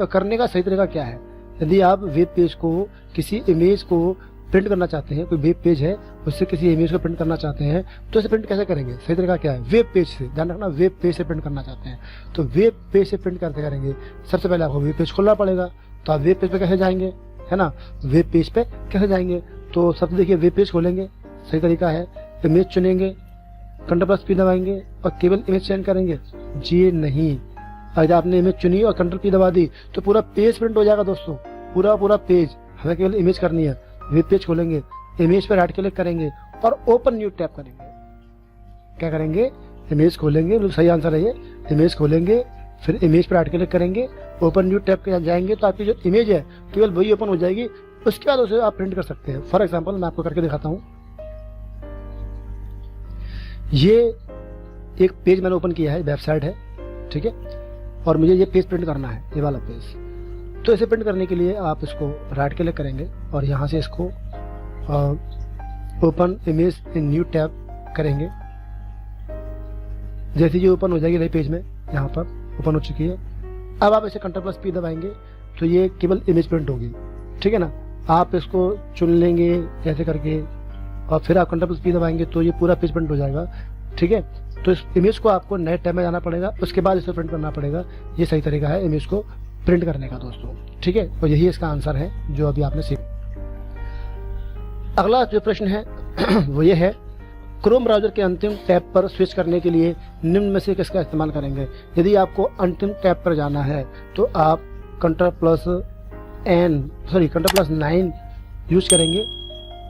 Speaker 1: करने का सही तरीका क्या है? यदि आप वेब पेज को किसी इमेज को प्रिंट करना चाहते हैं, कोई वेब पेज है उससे किसी इमेज को प्रिंट करना चाहते हैं, तो इसे प्रिंट कैसे करेंगे? सही तरीका क्या है? वेब पेज से, ध्यान रखना, वेब पेज से प्रिंट करना चाहते हैं तो वेब पेज से प्रिंट कैसे करेंगे? सबसे पहले आपको वेब पेज खोलना पड़ेगा। तो आप वेब पेज पे कैसे जाएंगे, है ना? वेब पेज पे कैसे जाएंगे? तो सबसे देखिए, वेब पेज खोलेंगे, सही तरीका है, इमेज चुनेंगे, Ctrl+P दबाएंगे और केवल इमेज चयन करेंगे। जी नहीं, अगर आपने इमेज चुनी और Ctrl+P दबा दी तो पूरा पेज प्रिंट हो जाएगा दोस्तों, पूरा पेज। हमें केवल इमेज करनी है। वेब पेज खोलेंगे, इमेज पर राइट क्लिक करेंगे और ओपन न्यू टैब करेंगे। क्या करेंगे? इमेज खोलेंगे, सही आंसर है ये, इमेज खोलेंगे, फिर इमेज पर राइट क्लिक करेंगे, ओपन न्यू टैब पे जाएंगे तो आपकी जो इमेज है केवल वही ओपन हो जाएगी। उसके बाद उसे आप प्रिंट कर सकते हैं। फॉर एग्जाम्पल मैं आपको करके दिखाता हूँ। ये एक पेज मैंने ओपन किया है, वेबसाइट है, ठीक है, और मुझे ये पेज प्रिंट करना है, ये वाला पेज। तो इसे प्रिंट करने के लिए आप इसको राइट क्लिक करेंगे और यहाँ से इसको open image in new tab करेंगे। जैसे ये ओपन हो जाएगी नए पेज में, यहाँ पर ओपन हो चुकी है। अब आप इसे Ctrl+P दबाएंगे तो ये केवल इमेज प्रिंट होगी, ठीक है ना। आप इसको चुन लेंगे ऐसे करके और फिर आप Ctrl+P दबाएंगे तो ये पूरा पेज प्रिंट हो जाएगा, ठीक है। तो इस इमेज को आपको नए टैब में जाना पड़ेगा, उसके बाद इसे प्रिंट करना पड़ेगा। ये सही तरीका है इमेज को प्रिंट करने का दोस्तों, ठीक है। और यही इसका आंसर है जो अभी आपने सीखा। अगला जो प्रश्न है वो ये है, क्रोम ब्राउजर के अंतिम टैब पर स्विच करने के लिए निम्न में से किसका इस्तेमाल करेंगे। यदि आपको अंतिम टैब पर जाना है तो आप Ctrl+9 यूज करेंगे।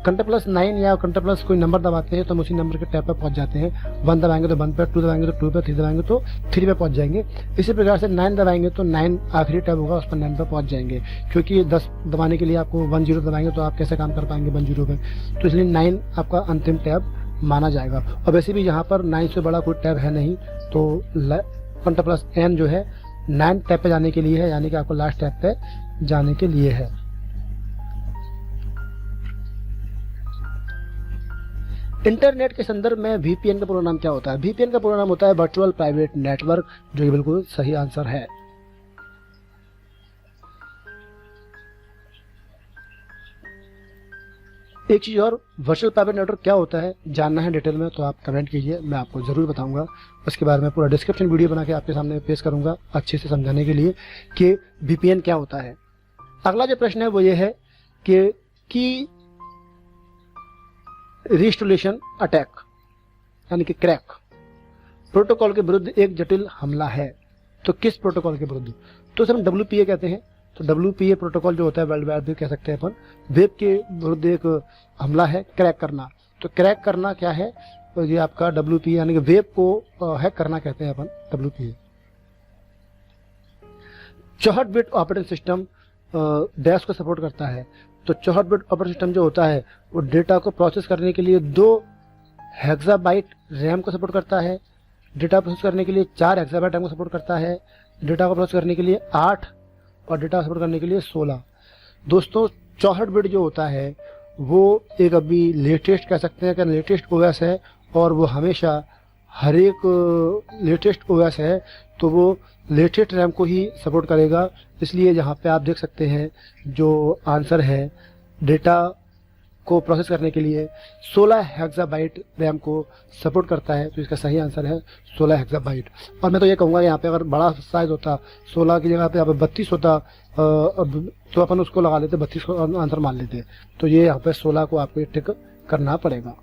Speaker 1: Ctrl+9 या Ctrl+ कोई नंबर दबाते हैं तो हम उसी नंबर के टैब पर पहुंच जाते हैं। 1 दबाएंगे तो 1 पे, 2 दबाएंगे तो 2 पे, 3 दबाएंगे तो 3 पे पहुंच जाएंगे। इसी प्रकार से 9 दबाएंगे तो 9 आखिरी टैब होगा, उस पर 9 पे पहुंच जाएंगे। क्योंकि 10 दबाने के लिए आपको 10 दबाएंगे तो आप कैसे काम कर पाएंगे 10 पे, तो इसलिए 9 आपका अंतिम टैब माना जाएगा। और वैसे भी यहाँ पर 9 से बड़ा कोई टैब है नहीं, तो Ctrl+N जो है 9 टैब पे जाने के लिए है, यानी कि आपको लास्ट टैब पे जाने के लिए है। इंटरनेट के संदर्भ में VPN का पूरा नाम क्या होता है। VPN का पूरा नाम होता है वर्चुअल प्राइवेट नेटवर्क, जो कि बिल्कुल सही आंसर है। एक चीज और, वर्चुअल प्राइवेट नेटवर्क क्या होता है जानना है डिटेल में तो आप कमेंट कीजिए, मैं आपको जरूर बताऊंगा। उसके बारे में पूरा डिस्क्रिप्शन वीडियो बना के आपके सामने पेश करूंगा अच्छे से समझाने के लिए कि VPN क्या होता है। अगला जो प्रश्न है वो ये है कि रिस्टोलेशन अटैक यानी कि क्रैक प्रोटोकॉल के विरुद्ध एक जटिल हमला है, तो किस प्रोटोकॉल के विरुद्ध। तो इसे हम WPA कहते हैं। तो WPA प्रोटोकॉल जो होता है वर्ल्ड वाइड वेब कह सकते हैं अपन, वेब के विरुद्ध एक हमला है क्रैक करना। तो क्रैक करना क्या है, तो ये आपका WPA यानी कि वेब को हैक करना कहते हैं अपन WPA। 64 bit operating system dash को सपोर्ट करता है। तो 64 बिट ऑपरेटिंग सिस्टम जो होता है वो डेटा को प्रोसेस करने के लिए 2 हेक्साबाइट रैम को सपोर्ट करता है, डेटा प्रोसेस करने के लिए 4 हेक्साबाइट रैम को सपोर्ट करता है, डेटा को प्रोसेस करने के लिए 8 और डेटा सपोर्ट करने के लिए 16। दोस्तों 64 बिट जो होता है वो एक अभी लेटेस्ट कह सकते हैं कि लेटेस्ट OS है, और वो हमेशा हर एक लेटेस्ट OS है तो वो लेटेस्ट रैम को ही सपोर्ट करेगा। इसलिए यहाँ पे आप देख सकते हैं जो आंसर है, डेटा को प्रोसेस करने के लिए 16 हेक्साबाइट रैम को सपोर्ट करता है, तो इसका सही आंसर है 16 हेक्साबाइट। और मैं तो ये कहूँगा यहाँ पे अगर बड़ा साइज होता 16 की जगह पे यहाँ पे 32 होता तो अपन उसको लगा लेते, 32 को आंसर मान लेते। तो ये यहाँ पे 16 को आपको टिक करना पड़ेगा।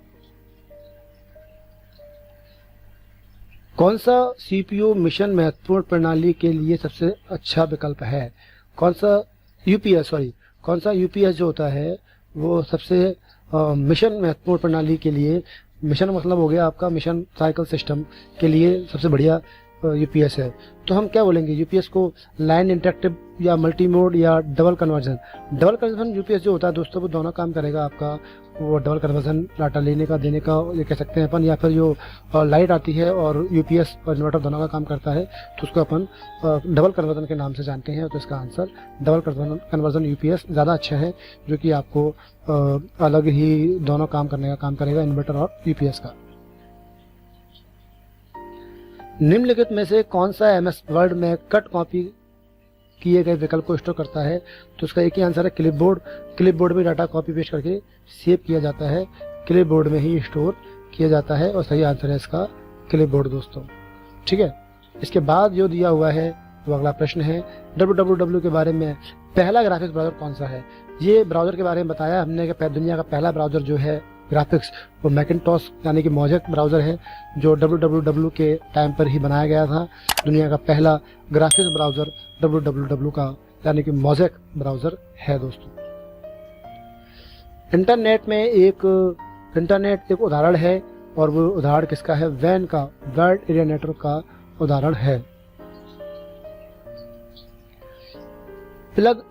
Speaker 1: कौन सा CPU मिशन महत्वपूर्ण प्रणाली के लिए सबसे अच्छा विकल्प है। कौन सा UPS जो होता है वो सबसे मिशन महत्वपूर्ण प्रणाली के लिए, मिशन मतलब हो गया आपका मिशन साइकिल सिस्टम के लिए सबसे बढ़िया UPS है। तो हम क्या बोलेंगे UPS को, लाइन इंटरेक्टिव या मल्टी मोड या double conversion. Double conversion UPS जो होता है दोस्तों वो दोनों काम करेगा आपका, वो डबल कन्वर्जन डाटा लेने का देने का ये कह सकते हैं अपन, या फिर जो लाइट आती है और UPS और इन्वर्टर दोनों का काम करता है तो उसको अपन डबल कन्वर्जन के नाम से जानते हैं। तो इसका आंसर डबल कन्वर्जन UPS ज़्यादा अच्छा है, जो कि आपको अलग ही दोनों काम करने का काम करेगा, इन्वर्टर और UPS का। निम्नलिखित में से कौन सा MS वर्ड में कट कॉपी किए गए विकल्प को स्टोर करता है। तो उसका एक ही आंसर है क्लिपबोर्ड। क्लिपबोर्ड में डाटा कॉपी पेस्ट करके सेव किया जाता है, क्लिपबोर्ड में ही स्टोर किया जाता है, और सही आंसर है इसका क्लिपबोर्ड दोस्तों, ठीक है। इसके बाद जो दिया हुआ है तो अगला प्रश्न है www के बारे में पहला ग्राफिक्स ब्राउजर कौन सा है। ये ब्राउजर के बारे में बताया हमने कि दुनिया का पहला ब्राउजर जो है ग्राफिक्स वो मैकिन्टॉश यानी कि मोज़ेक ब्राउजर है, जो www के टाइम पर ही बनाया गया था। दुनिया का पहला ग्राफिक्स ब्राउजर www का यानी कि मोज़ेक ब्राउजर है दोस्तों। इंटरनेट एक उदाहरण है, और वो उदाहरण किसका है, वैन का, वर्ल्ड एरिया नेटवर्क का उदाहरण है। प्लग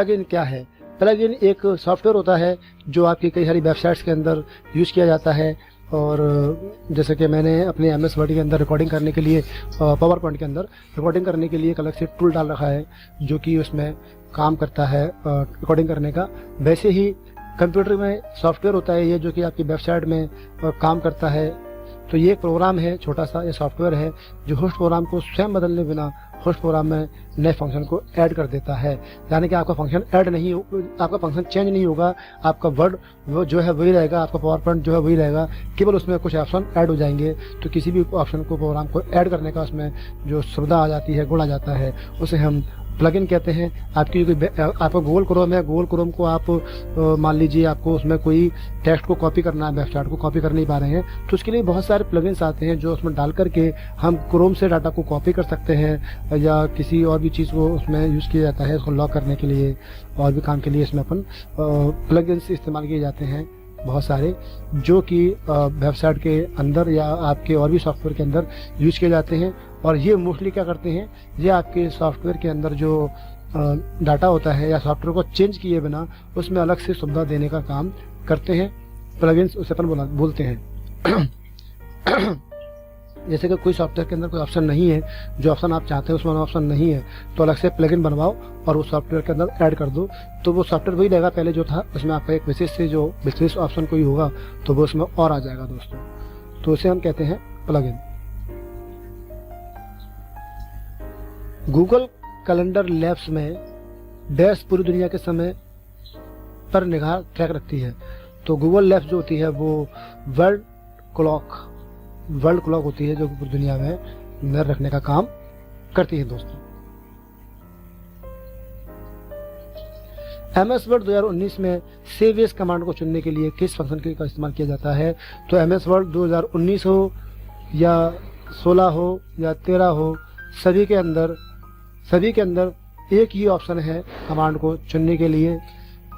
Speaker 1: इन क्या है। प्लग इन एक सॉफ्टवेयर होता है जो आपकी कई सारी वेबसाइट्स के अंदर यूज़ किया जाता है, और जैसे कि मैंने अपने MS वर्ड के अंदर रिकॉर्डिंग करने के लिए, पावर पॉइंट के अंदर रिकॉर्डिंग करने के लिए एक अलग से टूल डाल रखा है जो कि उसमें काम करता है रिकॉर्डिंग करने का। वैसे ही कंप्यूटर में सॉफ्टवेयर होता है ये जो कि आपकी वेबसाइट में काम करता है। तो ये एक प्रोग्राम है, छोटा सा ये सॉफ्टवेयर है जो होस्ट प्रोग्राम को स्वयं बदलने बिना होस्ट प्रोग्राम में नए फंक्शन को ऐड कर देता है। यानी कि आपका फंक्शन ऐड नहीं, आपका फंक्शन चेंज नहीं होगा, आपका वर्ड वो जो है वही रहेगा, आपका पावर पॉइंट जो है वही रहेगा, केवल उसमें कुछ ऑप्शन ऐड हो जाएंगे। तो किसी भी ऑप्शन को, प्रोग्राम को ऐड करने का उसमें जो सुविधा आ जाती है, गुण आ जाता है, उसे हम प्लगइन कहते हैं। आपका गूगल क्रोम है, गूगल क्रोम को आप मान लीजिए आपको उसमें कोई टेक्स्ट को कॉपी करना है, वेबसाइट को कॉपी कर नहीं पा रहे हैं, तो उसके लिए बहुत सारे प्लगइन्स आते हैं जो उसमें डाल करके हम क्रोम से डाटा को कॉपी कर सकते हैं, या किसी और भी चीज़ को उसमें यूज़ किया जाता है, उसको लॉक करने के लिए और भी काम के लिए इसमें अपन प्लगइन्स इस्तेमाल किए जाते हैं बहुत सारे, जो कि वेबसाइट के अंदर या आपके और भी सॉफ्टवेयर के अंदर यूज किए जाते हैं। और ये मोस्टली क्या करते हैं, ये आपके सॉफ्टवेयर के अंदर जो डाटा होता है या सॉफ्टवेयर को चेंज किए बिना उसमें अलग से सुविधा देने का काम करते हैं। प्लगइन्स उसे अपन बोलते हैं। जैसे कि कोई सॉफ्टवेयर के अंदर कोई ऑप्शन नहीं है, जो ऑप्शन आप चाहते हैं उसमें ऑप्शन नहीं है, तो अलग से प्लगइन बनवाओ और उस सॉफ्टवेयर के अंदर ऐड कर दो, तो वो सॉफ्टवेयर वही रहेगा पहले जो था, उसमें आपका एक विशेष ऑप्शन कोई होगा तो वो उसमें और आ जाएगा दोस्तों। तो उसे हम कहते हैं प्लगइन। गूगल कैलेंडर लैब्स में डैश पूरी दुनिया के समय पर निगाह ट्रैक रखती है। तो गूगल लैब्स जो होती है वो वर्ल्ड क्लॉक होती है, जो पूरी दुनिया में नजर रखने का काम करती है दोस्तों। MS वर्ड 2019 में सेव एज कमांड को चुनने के लिए किस फंक्शन का इस्तेमाल किया जाता है? तो MS वर्ड 2019 हो या 16 हो या 13 हो, सभी के अंदर एक ही ऑप्शन है कमांड को चुनने के लिए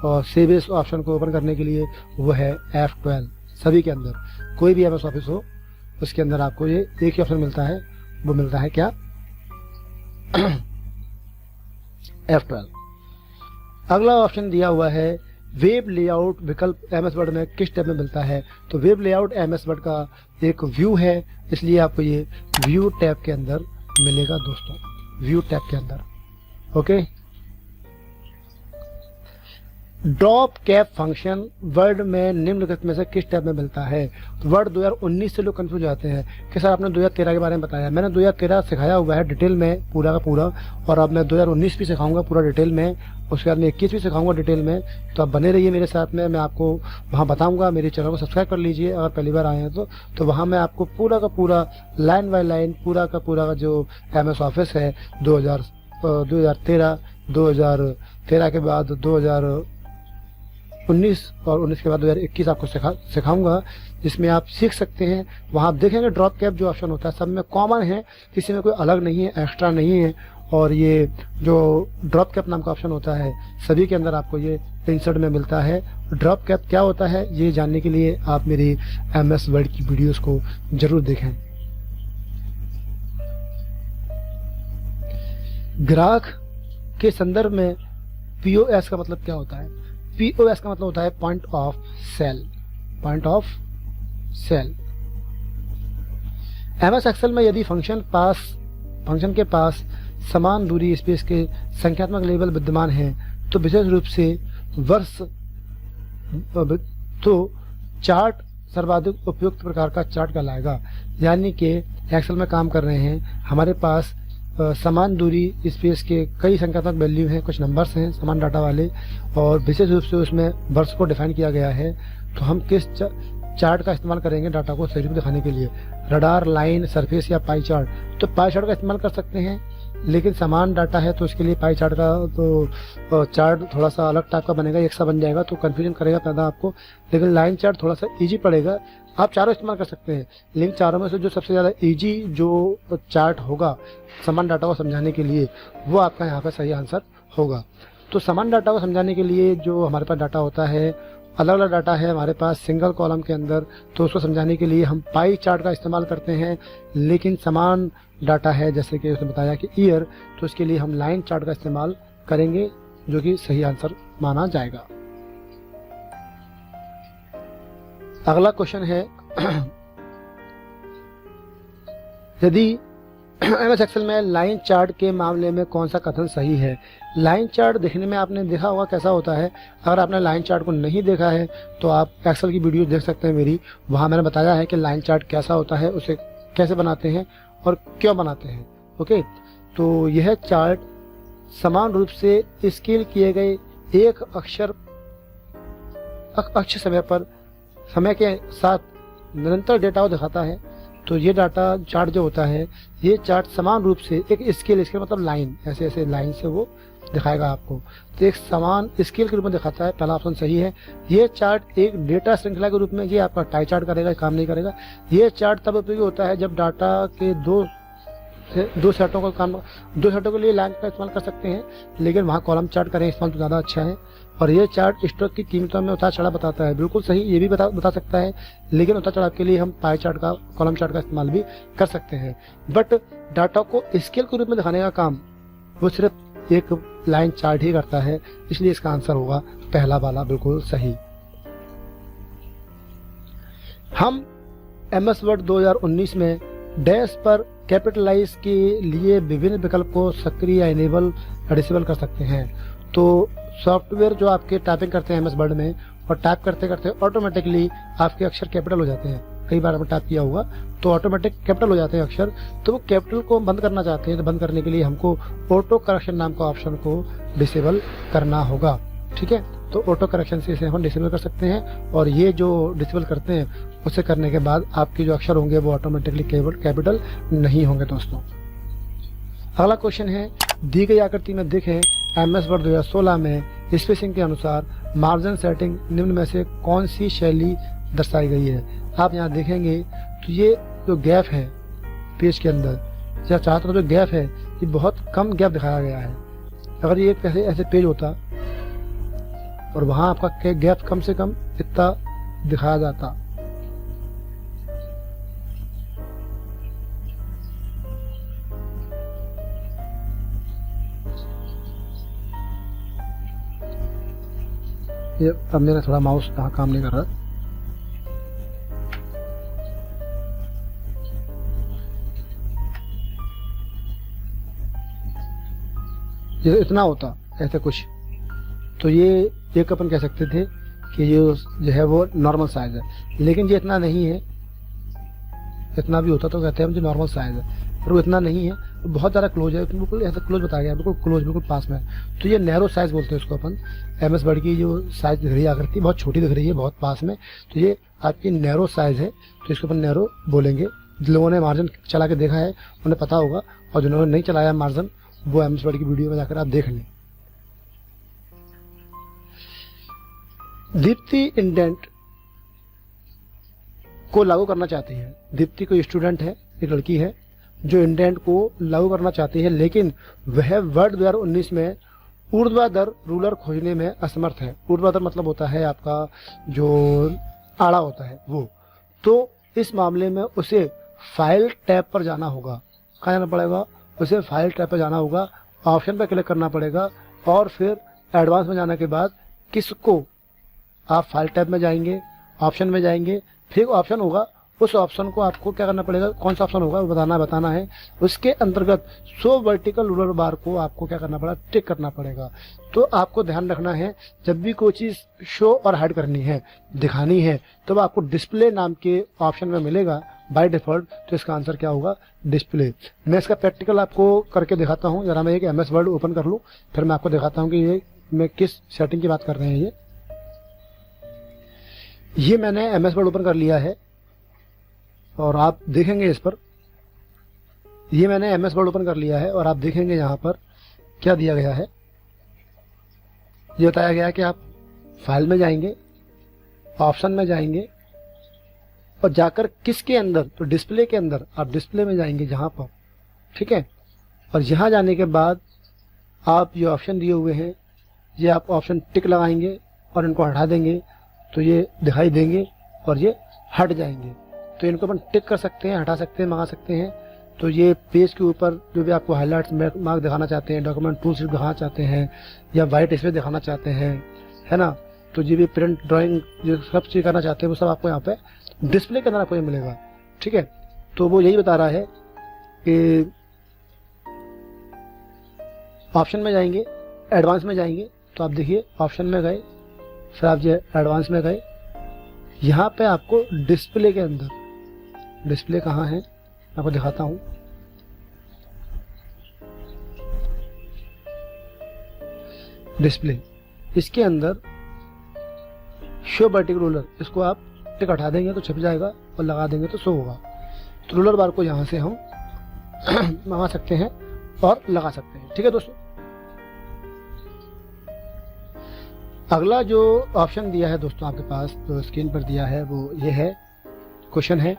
Speaker 1: और सेव एज ऑप्शन को ओपन करने के लिए, वो है F12। सभी के अंदर कोई भी MS ऑफिस हो उसके अंदर आपको ये एक ही ऑप्शन मिलता है, वो मिलता है क्या? F12। अगला ऑप्शन दिया हुआ है वेब लेआउट विकल्प MS वर्ड में किस टैब में मिलता है? तो वेब लेआउट MS वर्ड का एक व्यू है, इसलिए आपको ये व्यू टैब के अंदर मिलेगा दोस्तों, व्यू टैब के अंदर। Okay. Drop cap function word में निम्नलिखित में से किस टैब में मिलता है? वर्ड 2019 से लोग कंफ्यूज हो जाते हैं कि सर आपने 2013 के बारे में बताया, मैंने 2013 सिखाया हुआ है डिटेल में पूरा का पूरा, और अब मैं 2019 भी सिखाऊंगा पूरा डिटेल में, उसके बाद मैं 21 भी सिखाऊंगा डिटेल में। तो आप बने रहिए मेरे साथ में, मैं आपको वहाँ बताऊंगा। मेरे चैनल को सब्सक्राइब कर लीजिए अगर पहली बार आए हैं तो वहाँ मैं आपको पूरा का पूरा लाइन बाय लाइन पूरा का जो MS ऑफिस है 2013 के बाद 2019 और 19 के बाद 2021 आपको सिखाऊंगा, जिसमें आप सीख सकते हैं। वहाँ आप देखेंगे ड्रॉप कैप जो ऑप्शन होता है सब में कॉमन है, किसी में कोई अलग नहीं है, एक्स्ट्रा नहीं है। और ये जो ड्रॉप कैप नाम का ऑप्शन होता है सभी के अंदर आपको ये इंसर्ट में मिलता है। ड्रॉप कैप क्या होता है ये जानने के लिए आप मेरी MS वर्ड की वीडियोस को जरूर देखें। ग्राहक के संदर्भ में POS का मतलब क्या होता है? POS का मतलब होता है point of sale. MS Excel में यदि फंक्शन के पास समान दूरी स्पेस के संख्यात्मक लेबल विद्यमान हैं तो विशेष रूप से चार्ट सर्वाधिक उपयुक्त प्रकार का चार्ट कहलाएगा। यानी कि एक्सेल में काम कर रहे हैं, हमारे पास समान दूरी स्पेस के कई संख्यात्मक वैल्यू हैं, कुछ नंबर्स हैं समान डाटा वाले, और विशेष रूप से उसमें वर्ष को डिफाइन किया गया है। तो हम किस चार्ट का इस्तेमाल करेंगे डाटा को सही रूप दिखाने के लिए? रडार, लाइन, सरफेस या पाई चार्ट? तो पाई चार्ट का इस्तेमाल कर सकते हैं, लेकिन समान डाटा है तो उसके लिए पाई चार्ट का तो चार्ट थोड़ा सा अलग टाइप का बनेगा, एक सा बन जाएगा तो कंफ्यूजन करेगा पैदा आपको। लेकिन लाइन चार्ट थोड़ा सा इजी पड़ेगा, आप चारों इस्तेमाल कर सकते हैं। लेकिन चारों में से जो सबसे ज़्यादा इजी जो चार्ट होगा समान डाटा को समझाने के लिए, वो आपका यहाँ पर सही आंसर होगा। तो समान डाटा को समझाने के लिए जो हमारे पास डाटा होता है, अलग अलग डाटा है हमारे पास सिंगल कॉलम के अंदर, तो उसको समझाने के लिए हम पाई चार्ट का इस्तेमाल करते हैं। लेकिन समान डाटा है जैसे कि उसने बताया कि ईयर, तो उसके लिए हम लाइन चार्ट का इस्तेमाल करेंगे, जो कि सही आंसर माना जाएगा। अगला क्वेश्चन है यदि एमएस एक्सेल में लाइन चार्ट के मामले में कौन सा कथन सही है? लाइन चार्ट देखने में आपने देखा होगा कैसा होता है। अगर आपने लाइन चार्ट को नहीं देखा है तो आप एक्सेल की वीडियो देख सकते हैं मेरी, वहाँ मैंने बताया है कि लाइन चार्ट कैसा होता है, उसे कैसे बनाते हैं और क्यों बनाते हैं। ओके, तो यह चार्ट समान रूप से स्केल किए गए एक अक्ष समय के साथ निरंतर डेटा को दिखाता है। तो ये डाटा चार्ट जो होता है, ये चार्ट समान रूप से एक स्केल मतलब लाइन, ऐसे ऐसे लाइन से वो दिखाएगा आपको, तो एक समान स्केल के रूप में दिखाता है। पहला ऑप्शन सही है। ये चार्ट एक डेटा श्रृंखला के रूप में, ये आपका टाई चार्ट करेगा, काम नहीं करेगा। ये चार्ट तब उपयोगी होता है जब डाटा के दो सेटों के लिए लाइन का इस्तेमाल कर सकते हैं, लेकिन वहाँ कॉलम चार्ट करें इस्तेमाल तो ज़्यादा अच्छा है। और ये चार्ट स्टॉक की कीमतों में उतार चढ़ाव बताता है, बिल्कुल सही, ये भी बता सकता है, लेकिन उतार चढ़ाव के लिए हम पाई चार्ट का, कॉलम चार्ट का इस्तेमाल भी कर सकते हैं। बट डाटा को स्केल के रूप में दिखाने का काम वो सिर्फ एक लाइन चार्ट ही करता है, इसलिए इसका आंसर होगा पहला वाला, बिल्कुल सही। हम MS वर्ड 2019 में डैश पर कैपिटलाइज के लिए विभिन्न विकल्प को सक्रिय या इनेबल या डिसेबल कर सकते हैं। तो सॉफ्टवेयर जो आपके टाइपिंग करते हैं MS वर्ड में, और टाइप करते करते ऑटोमेटिकली आपके अक्षर कैपिटल हो जाते हैं। कई बार आपने टाइप किया होगा तो ऑटोमेटिक कैपिटल हो जाते हैं अक्षर, तो वो कैपिटल को बंद करना चाहते हैं, तो बंद करने के लिए हमको ऑटो करेक्शन नाम का ऑप्शन को डिसेबल करना होगा। ठीक है, तो ऑटो करेक्शन से इसे हम डिसेबल कर सकते हैं, और ये जो डिसेबल करते हैं उसे करने के बाद आपके जो अक्षर होंगे वो ऑटोमेटिकली कैपिटल नहीं होंगे। दोस्तों, अगला क्वेश्चन है, दी गई आकृति में देखें MS वर्ड 2016 में स्पेसिंग के अनुसार मार्जिन सेटिंग निम्न में से कौन सी शैली दर्शाई गई है? आप यहाँ देखेंगे तो ये जो गैप है पेज के अंदर, या चाहते तो जो गैप है ये बहुत कम गैप दिखाया गया है। अगर ये ऐसे पेज होता और वहाँ आपका गैप कम से कम इतना दिखाया जाता, ये अब मेरा थोड़ा माउस यहाँ काम नहीं कर रहा, ये इतना होता ऐसे कुछ, तो ये एक अपन कह सकते थे कि ये जो है वो नॉर्मल साइज है, लेकिन ये इतना नहीं है। इतना भी होता तो कहते हैं जो नॉर्मल साइज है, पर वो इतना नहीं है, तो बहुत ज़्यादा क्लोज है, बिल्कुल ऐसा क्लोज बताया गया, बिल्कुल क्लोज, बिल्कुल पास में। तो ये नैरो साइज बोलते हैं इसको अपन। MS वर्ड की जो साइज दिख रही है, आकृति बहुत छोटी दिख रही है, बहुत पास में, तो ये आपकी नैरो साइज है, तो इसको अपन नैरो बोलेंगे। जिन लोगों ने मार्जिन चला के देखा है उन्हें पता होगा, और जिन्होंने नहीं चलाया मार्जिन वो MS वर्ड की वीडियो में जाकर आप देख लें। दीप्ति इंडेंट को लागू करना चाहती है। दीप्ति कोई स्टूडेंट है, एक लड़की है जो इंडेंट को लागू करना चाहती है, लेकिन वह वर्ड 2019 में ऊर्ध्वाधर रूलर खोजने में असमर्थ है। ऊर्ध्वाधर मतलब होता है आपका जो आड़ा होता है वो। तो इस मामले में उसे फाइल टैब पर जाना होगा। कहाँ जाना पड़ेगा? उसे फाइल टैब पर जाना होगा, ऑप्शन पर क्लिक करना पड़ेगा, और फिर एडवांस में जाने के बाद किसको, आप फाइल टैब में जाएंगे, ऑप्शन में जाएंगे, फिर ऑप्शन होगा, उस ऑप्शन को आपको क्या करना पड़ेगा, कौन सा ऑप्शन होगा वो बताना है। उसके अंतर्गत 100 वर्टिकल रूलर बार को आपको क्या करना पड़ेगा, टिक करना पड़ेगा। तो आपको ध्यान रखना है, जब भी कोई चीज़ शो और हाइड करनी है, दिखानी है, तो आपको डिस्प्ले नाम के ऑप्शन में मिलेगा बाय डिफॉल्ट। तो इसका आंसर क्या होगा, डिस्प्ले। मैं इसका प्रैक्टिकल आपको करके दिखाता हूँ। जरा मैं एक MS वर्ड ओपन कर लूँ, फिर मैं आपको दिखाता हूँ कि ये मैं किस सेटिंग की बात कर रहे हैं। ये मैंने MS वर्ड ओपन कर लिया है, और आप देखेंगे इस पर, ये मैंने MS वर्ड ओपन कर लिया है, और आप देखेंगे यहाँ पर क्या दिया गया है। ये बताया गया है कि आप फाइल में जाएंगे, ऑप्शन में जाएंगे, और जाकर किसके अंदर, तो डिस्प्ले के अंदर आप डिस्प्ले में जाएंगे जहाँ पर, ठीक है। और यहाँ जाने के बाद आप ये ऑप्शन दिए हुए हैं, ये आप ऑप्शन टिक लगाएंगे और इनको हटा देंगे, तो ये दिखाई देंगे और ये हट जाएंगे। तो इनको अपन टिक कर सकते हैं, हटा सकते हैं, मंगा सकते हैं। तो ये पेज के ऊपर जो भी आपको हाईलाइट्स मार्क दिखाना चाहते हैं, डॉक्यूमेंट टूल्स दिखाना चाहते हैं, या वाइट स्पेस दिखाना चाहते हैं, है ना, तो जो भी प्रिंट ड्राइंग जो सब चीज़ करना चाहते हैं वो सब आपको यहाँ पे डिस्प्ले के अंदर आपको ये मिलेगा, ठीक है। तो वो यही बता रहा है कि ऑप्शन में जाएंगे, एडवांस में जाएंगे, तो आप देखिए ऑप्शन में गए, फिर आप जो एडवांस में गए, यहाँ पे आपको डिस्प्ले के अंदर, डिस्प्ले कहाँ है मैं आपको दिखाता हूँ। डिस्प्ले, इसके अंदर शो वर्टिकल रूलर, इसको आप टिक हटा देंगे तो छप जाएगा और लगा देंगे तो शो होगा। तो रूलर बार को यहाँ से हम मंगा सकते हैं और लगा सकते हैं। ठीक है दोस्तों, अगला जो ऑप्शन दिया है दोस्तों आपके पास, जो स्क्रीन पर दिया है, वो ये है, क्वेश्चन है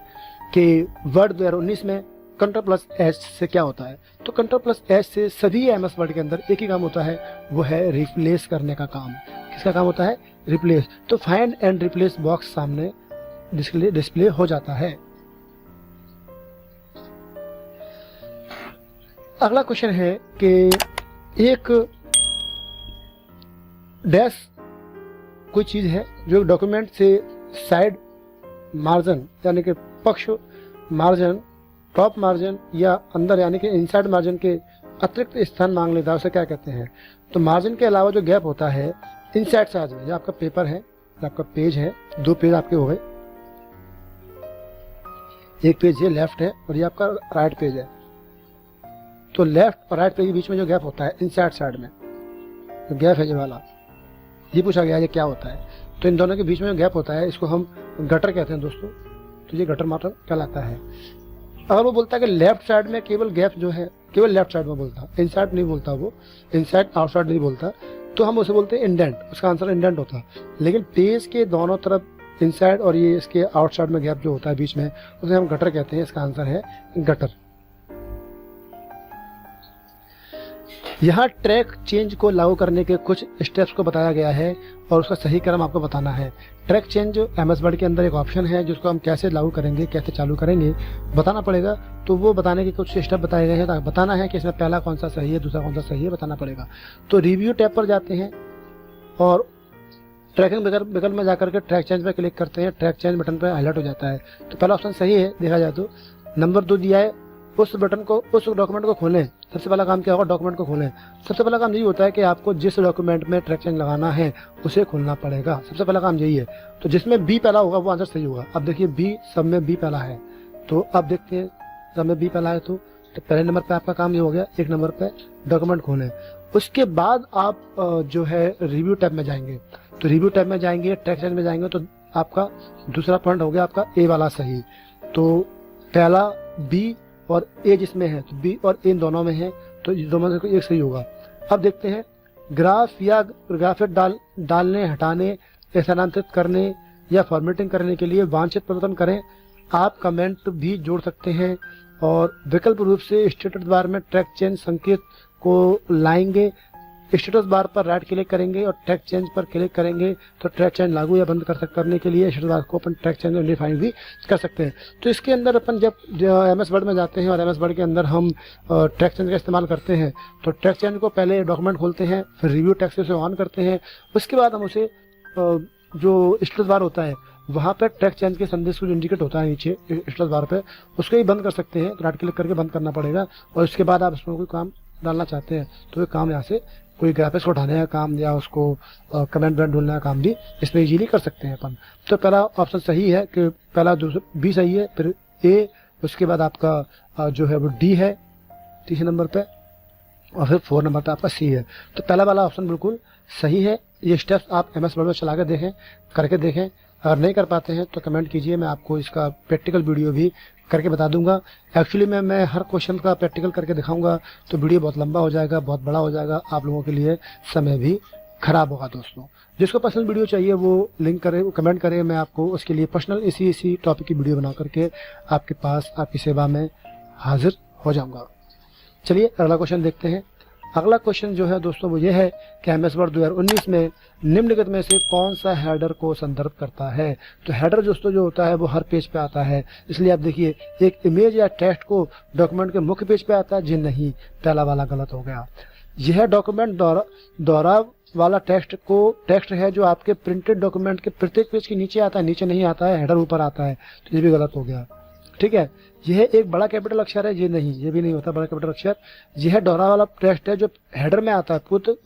Speaker 1: कि वर्ड 2019 में Ctrl+H से क्या होता है। तो Ctrl+H से सभी MS वर्ड के अंदर एक ही काम होता है, वो है रिप्लेस करने का काम। किसका काम होता है? रिप्लेस। तो फाइंड एंड रिप्लेस बॉक्स सामने डिस्प्ले हो जाता है। अगला क्वेश्चन है कि एक डैश कोई चीज है जो डॉक्यूमेंट से साइड मार्जिन यानी कि पक्ष मार्जिन, टॉप मार्जिन या अंदर यानी कि इनसाइड मार्जिन के अतिरिक्त स्थान मांग लेता है, उसे क्या कहते हैं? तो मार्जिन के अलावा जो गैप होता है इनसाइड साइड में, जो आपका पेपर है, जो आपका पेज है, 2 पेज आपके हो गए, एक पेज ये लेफ्ट है और ये आपका राइट पेज है। तो लेफ्ट और राइट पेज के बीच में जो गैप होता है इनसाइड साइड में, तो गैप है ये वाला, ये पूछा गया ये क्या होता है। तो इन दोनों के बीच में जो गैप होता है इसको हम गटर कहते हैं दोस्तों। तो ये गटर मार्जिन कहलाता है। अगर वो बोलता है कि लेफ्ट साइड में केवल गैप जो है केवल लेफ्ट साइड में बोलता, इनसाइड नहीं बोलता, वो इनसाइड आउटसाइड नहीं बोलता, तो हम उसे बोलते हैं इंडेंट, उसका आंसर इंडेंट होता। लेकिन पेज के दोनों तरफ इनसाइड और ये इसके आउटसाइड में गैप जो होता है बीच में, उसे हम गटर कहते हैं। इसका आंसर है गटर। यहाँ ट्रैक चेंज को लागू करने के कुछ स्टेप्स को बताया गया है और उसका सही क्रम आपको बताना है। ट्रैक चेंज MS वर्ड के अंदर एक ऑप्शन है जिसको हम कैसे लागू करेंगे, कैसे चालू करेंगे बताना पड़ेगा। तो वो बताने के कुछ स्टेप बताए गए हैं, तो बताना है कि इसमें पहला कौन सा सही है, दूसरा कौन सा सही है, बताना पड़ेगा। तो रिव्यू टैब पर जाते हैं और ट्रैकिंग विकल्प में जाकर के ट्रैक चेंज पर क्लिक करते हैं। ट्रैक चेंज बटन पर हाईलाइट हो जाता है। तो पहला ऑप्शन सही है देखा जाए तो। नंबर 2 दिया है, उस बटन को, उस डॉक्यूमेंट को खोलें। सबसे पहला काम क्या होगा? डॉक्यूमेंट को खोलें। सबसे पहला काम यही होता है कि आपको जिस डॉक्यूमेंट में ट्रैक चेंज लगाना है उसे खोलना पड़ेगा। सबसे पहला काम यही है। तो जिसमें बी पहला होगा वो आंसर सही होगा। अब देखिए बी, सब में बी पहला है, तो अब देखते हैं सब में बी पहला है। तो पहले नंबर पे आपका काम ये हो गया, 1 नंबर पे डॉक्यूमेंट खोलें। उसके बाद आप जो है रिव्यू टैब में जाएंगे। तो रिव्यू टैब में जाएंगे, ट्रैक चेंज में जाएंगे, तो आपका दूसरा पॉइंट हो गया आपका ए वाला सही। तो पहला बी और ए जिसमें है, तो बी और ए इन दोनों में है, तो इस दोनों में से एक सही होगा। अब देखते हैं ग्राफ या ग्राफिक डालने, हटाने, स्थानांतरित करने या फॉर्मेटिंग करने के लिए वांछित परिवर्तन करें। आप कमेंट भी जोड़ सकते हैं और विकल्प रूप से स्टेटस बार में ट्रैक चेंज संकेत को लाएंगे। स्टेटस बार पर राइट क्लिक करेंगे और ट्रैक चेंज पर क्लिक करेंगे तो ट्रैक चेंज लागू या बंद करने के लिए स्टेटस बार को अपन ट्रैक चेंज में डिफाइन भी कर सकते हैं। तो इसके अंदर अपन जब MS वर्ड में जाते हैं और MS वर्ड के अंदर हम ट्रैक चेंज का इस्तेमाल करते हैं, तो ट्रैक चेंज को पहले डॉक्यूमेंट खोलते हैं, फिर रिव्यू टेक्स्ट से ऑन करते हैं। उसके बाद हम उसे जो स्टेटस बार होता है वहाँ पर ट्रैक चेंज के संदेश को इंडिकेट होता है नीचे स्टेटस बार पे, उसको ही बंद कर सकते हैं। तो राइट क्लिक करके बंद करना पड़ेगा और उसके बाद आप उसमें कोई काम डालना चाहते हैं तो ये काम यहाँ से कोई ग्राफिक्स को उठाने का काम या उसको कमेंट ब्रांड ढूंढने का काम भी इसमें इजीली कर सकते हैं अपन। तो पहला ऑप्शन सही है कि पहला दूसरा बी सही है, फिर ए, उसके बाद आपका जो है वो डी है 3 नंबर पे और फिर 4 नंबर पे आपका सी है। तो पहला वाला ऑप्शन बिल्कुल सही है। ये स्टेप्स आप MS वर्ड में चला कर देखें, करके देखें। अगर नहीं कर पाते हैं तो कमेंट कीजिए, मैं आपको इसका प्रैक्टिकल वीडियो भी करके बता दूंगा। एक्चुअली मैं हर क्वेश्चन का प्रैक्टिकल करके दिखाऊंगा तो वीडियो बहुत लंबा हो जाएगा, बहुत बड़ा हो जाएगा, आप लोगों के लिए समय भी खराब होगा। दोस्तों जिसको पर्सनल वीडियो चाहिए वो लिंक करे, वो कमेंट करे, मैं आपको उसके लिए पर्सनल इसी टॉपिक की वीडियो बना करके आपके पास आपकी सेवा में हाजिर हो जाऊंगा। चलिए अगला क्वेश्चन देखते हैं। अगला क्वेश्चन जो है दोस्तों वो ये है कि MS वर्ड 2019 में निम्नलिखित में से कौन सा हेडर को संदर्भ करता है। तो हेडर दोस्तों जो होता है वो हर पेज पे आता है, इसलिए आप देखिए एक इमेज या टेक्स्ट को डॉक्यूमेंट के मुख्य पेज पे आता है जी नहीं, पहला वाला गलत हो गया। यह डॉक्यूमेंट दोहरा वाला टेक्स्ट है जो आपके प्रिंटेड डॉक्यूमेंट के प्रत्येक पेज के नीचे आता है, नीचे नहीं आता है, हेडर ऊपर आता है, तो ये भी गलत हो गया। ठीक है, यह एक बड़ा कैपिटल अक्षर है, ये नहीं, ये भी नहीं होता बड़ा कैपिटल अक्षर। यह दोहरा वाला टेक्स्ट है जो हेडर में आता है,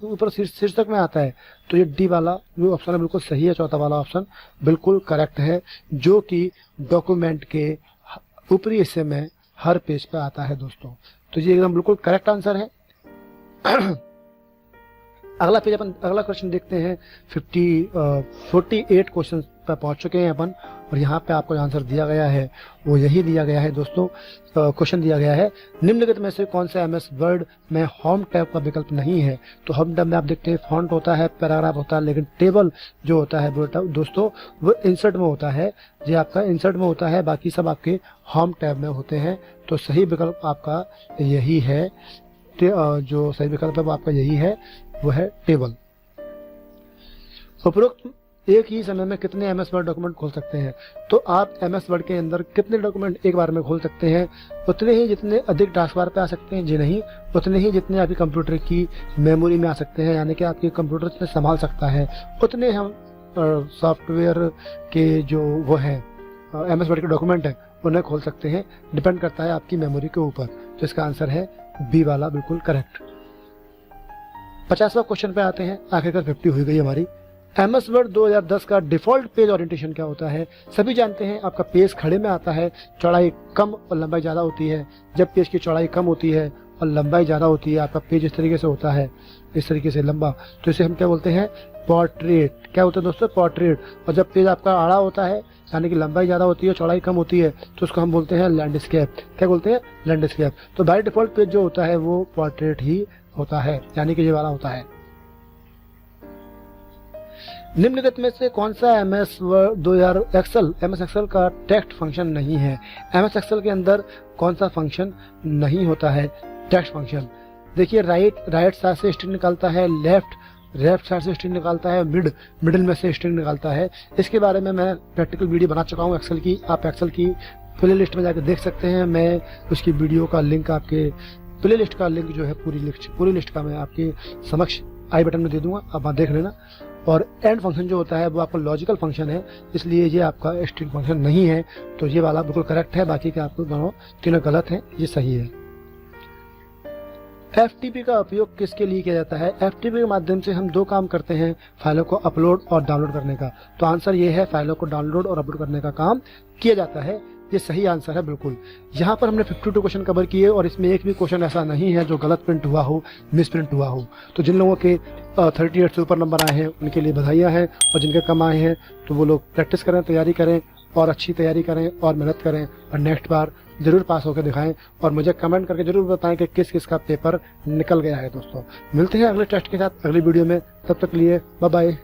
Speaker 1: ऊपर शीर्षक में आता है। तो ये डी वाला जो ऑप्शन है बिल्कुल सही है, चौथा वाला ऑप्शन बिल्कुल करेक्ट है, जो कि डॉक्यूमेंट के ऊपरी हिस्से में हर पेज पे आता है दोस्तों। तो ये एकदम बिल्कुल करेक्ट आंसर है। अगला पेज अपन अगला क्वेश्चन देखते हैं। 48 क्वेश्चन पर पहुंच चुके हैं अपन, और यहाँ पे आपको आंसर दिया गया है वो यही दिया गया है दोस्तों। क्वेश्चन दिया गया है, निम्नलिखित में से कौन सा MS वर्ड में होम टैब का विकल्प नहीं है। तो होम टैब में आप देखते हैं फॉन्ट होता है, पैराग्राफ होता है, लेकिन टेबल जो होता है दोस्तों वो इंसर्ट में होता है। ये आपका इंसर्ट में होता है, बाकी सब आपके होम टैब में होते हैं। तो सही विकल्प आपका यही है, जो सही विकल्प है वो आपका यही है, वो है टेबल। उपरोक्त एक ही समय में कितने MS वर्ड डॉक्यूमेंट खोल सकते हैं। तो आप MS वर्ड के अंदर कितने डॉक्यूमेंट एक बार में खोल सकते हैं, उतने ही जितने अधिक टास्क बार पे आ सकते हैं। जी नहीं, उतने ही जितने आपकी कंप्यूटर की मेमोरी में आ सकते हैं, यानी कि आपकी कंप्यूटर जितने संभाल सकता है उतने हम सॉफ्टवेयर के जो वो है MS वर्ड के डॉक्यूमेंट है उन्हें खोल सकते हैं। डिपेंड करता है आपकी मेमोरी के ऊपर। तो इसका आंसर है बी वाला बिल्कुल करेक्ट। 50वां क्वेश्चन पे आते हैं। आखिरकार 50 हुई गई हमारी। MS वर्ड 2010 का डिफॉल्ट पेज ओरिएंटेशन क्या होता है। सभी जानते हैं आपका पेज खड़े में आता है, चौड़ाई कम और लंबाई ज्यादा होती है। जब पेज की चौड़ाई कम होती है और लंबाई ज्यादा होती है, आपका पेज इस तरीके से होता है, इस तरीके से लंबा, तो इसे हम क्या बोलते हैं, पोर्ट्रेट। क्या होता है दोस्तों, पोर्ट्रेट। और जब पेज आपका आड़ा होता है, यानी कि लंबाई ज्यादा होती है, चौड़ाई कम होती है, तो उसको हम बोलते हैं लैंडस्केप। क्या बोलते हैं, लैंडस्केप। तो बाय डिफॉल्ट पेज जो होता है वो पोर्ट्रेट ही होता है, यानी कि ये वाला होता है। निम्नलिखित में से कौन सा MS एक्सेल का टेक्स्ट फंक्शन नहीं है। MS एक्सेल के अंदर कौन सा फंक्शन नहीं होता है, टेक्स्ट फंक्शन। देखिए, राइट साइड से स्ट्रिंग निकालता है, लेफ्ट साइड से स्ट्रिंग निकालता है, मिडिल में से स्ट्रिंग निकालता है। इसके बारे में मैं प्रैक्टिकल वीडियो बना चुका हूँ एक्सेल की। आप एक्सेल की प्ले लिस्ट में जाकर देख सकते हैं। मैं उसकी वीडियो का लिंक, आपके प्ले लिस्ट का लिंक जो है पूरी लिस्ट का मैं आपके समक्ष आई बटन में दे दूंगा, आप वहाँ देख लेना। और एंड फंक्शन जो होता है वो आपका लॉजिकल फंक्शन है, इसलिए ये आपका स्ट्रिंग फंक्शन नहीं है। तो ये वाला बिल्कुल करेक्ट है, बाकी के आपको दोनों तीनों गलत हैं, ये सही है। FTP का उपयोग किसके लिए किया जाता है। FTP के माध्यम से हम दो काम करते हैं, फाइलों को अपलोड और डाउनलोड करने का। तो आंसर ये है, फाइलों को डाउनलोड और अपलोड करने का काम किया जाता है। ये सही आंसर है बिल्कुल। यहाँ पर हमने 52 क्वेश्चन कवर किए और इसमें एक भी क्वेश्चन ऐसा नहीं है जो गलत प्रिंट हुआ हो, मिस प्रिंट हुआ हो। तो जिन लोगों के 38 से ऊपर नंबर आए हैं उनके लिए बधाइयाँ हैं, और जिनके कम आए हैं तो वो लोग प्रैक्टिस करें, तैयारी करें, और अच्छी तैयारी करें और मेहनत करें, और नेक्स्ट बार जरूर पास होकर दिखाएं। और मुझे कमेंट करके जरूर बताएं कि किस किस का पेपर निकल गया है। दोस्तों, मिलते हैं अगले टेस्ट के साथ अगली वीडियो में। तब तक लिए बाय बाय।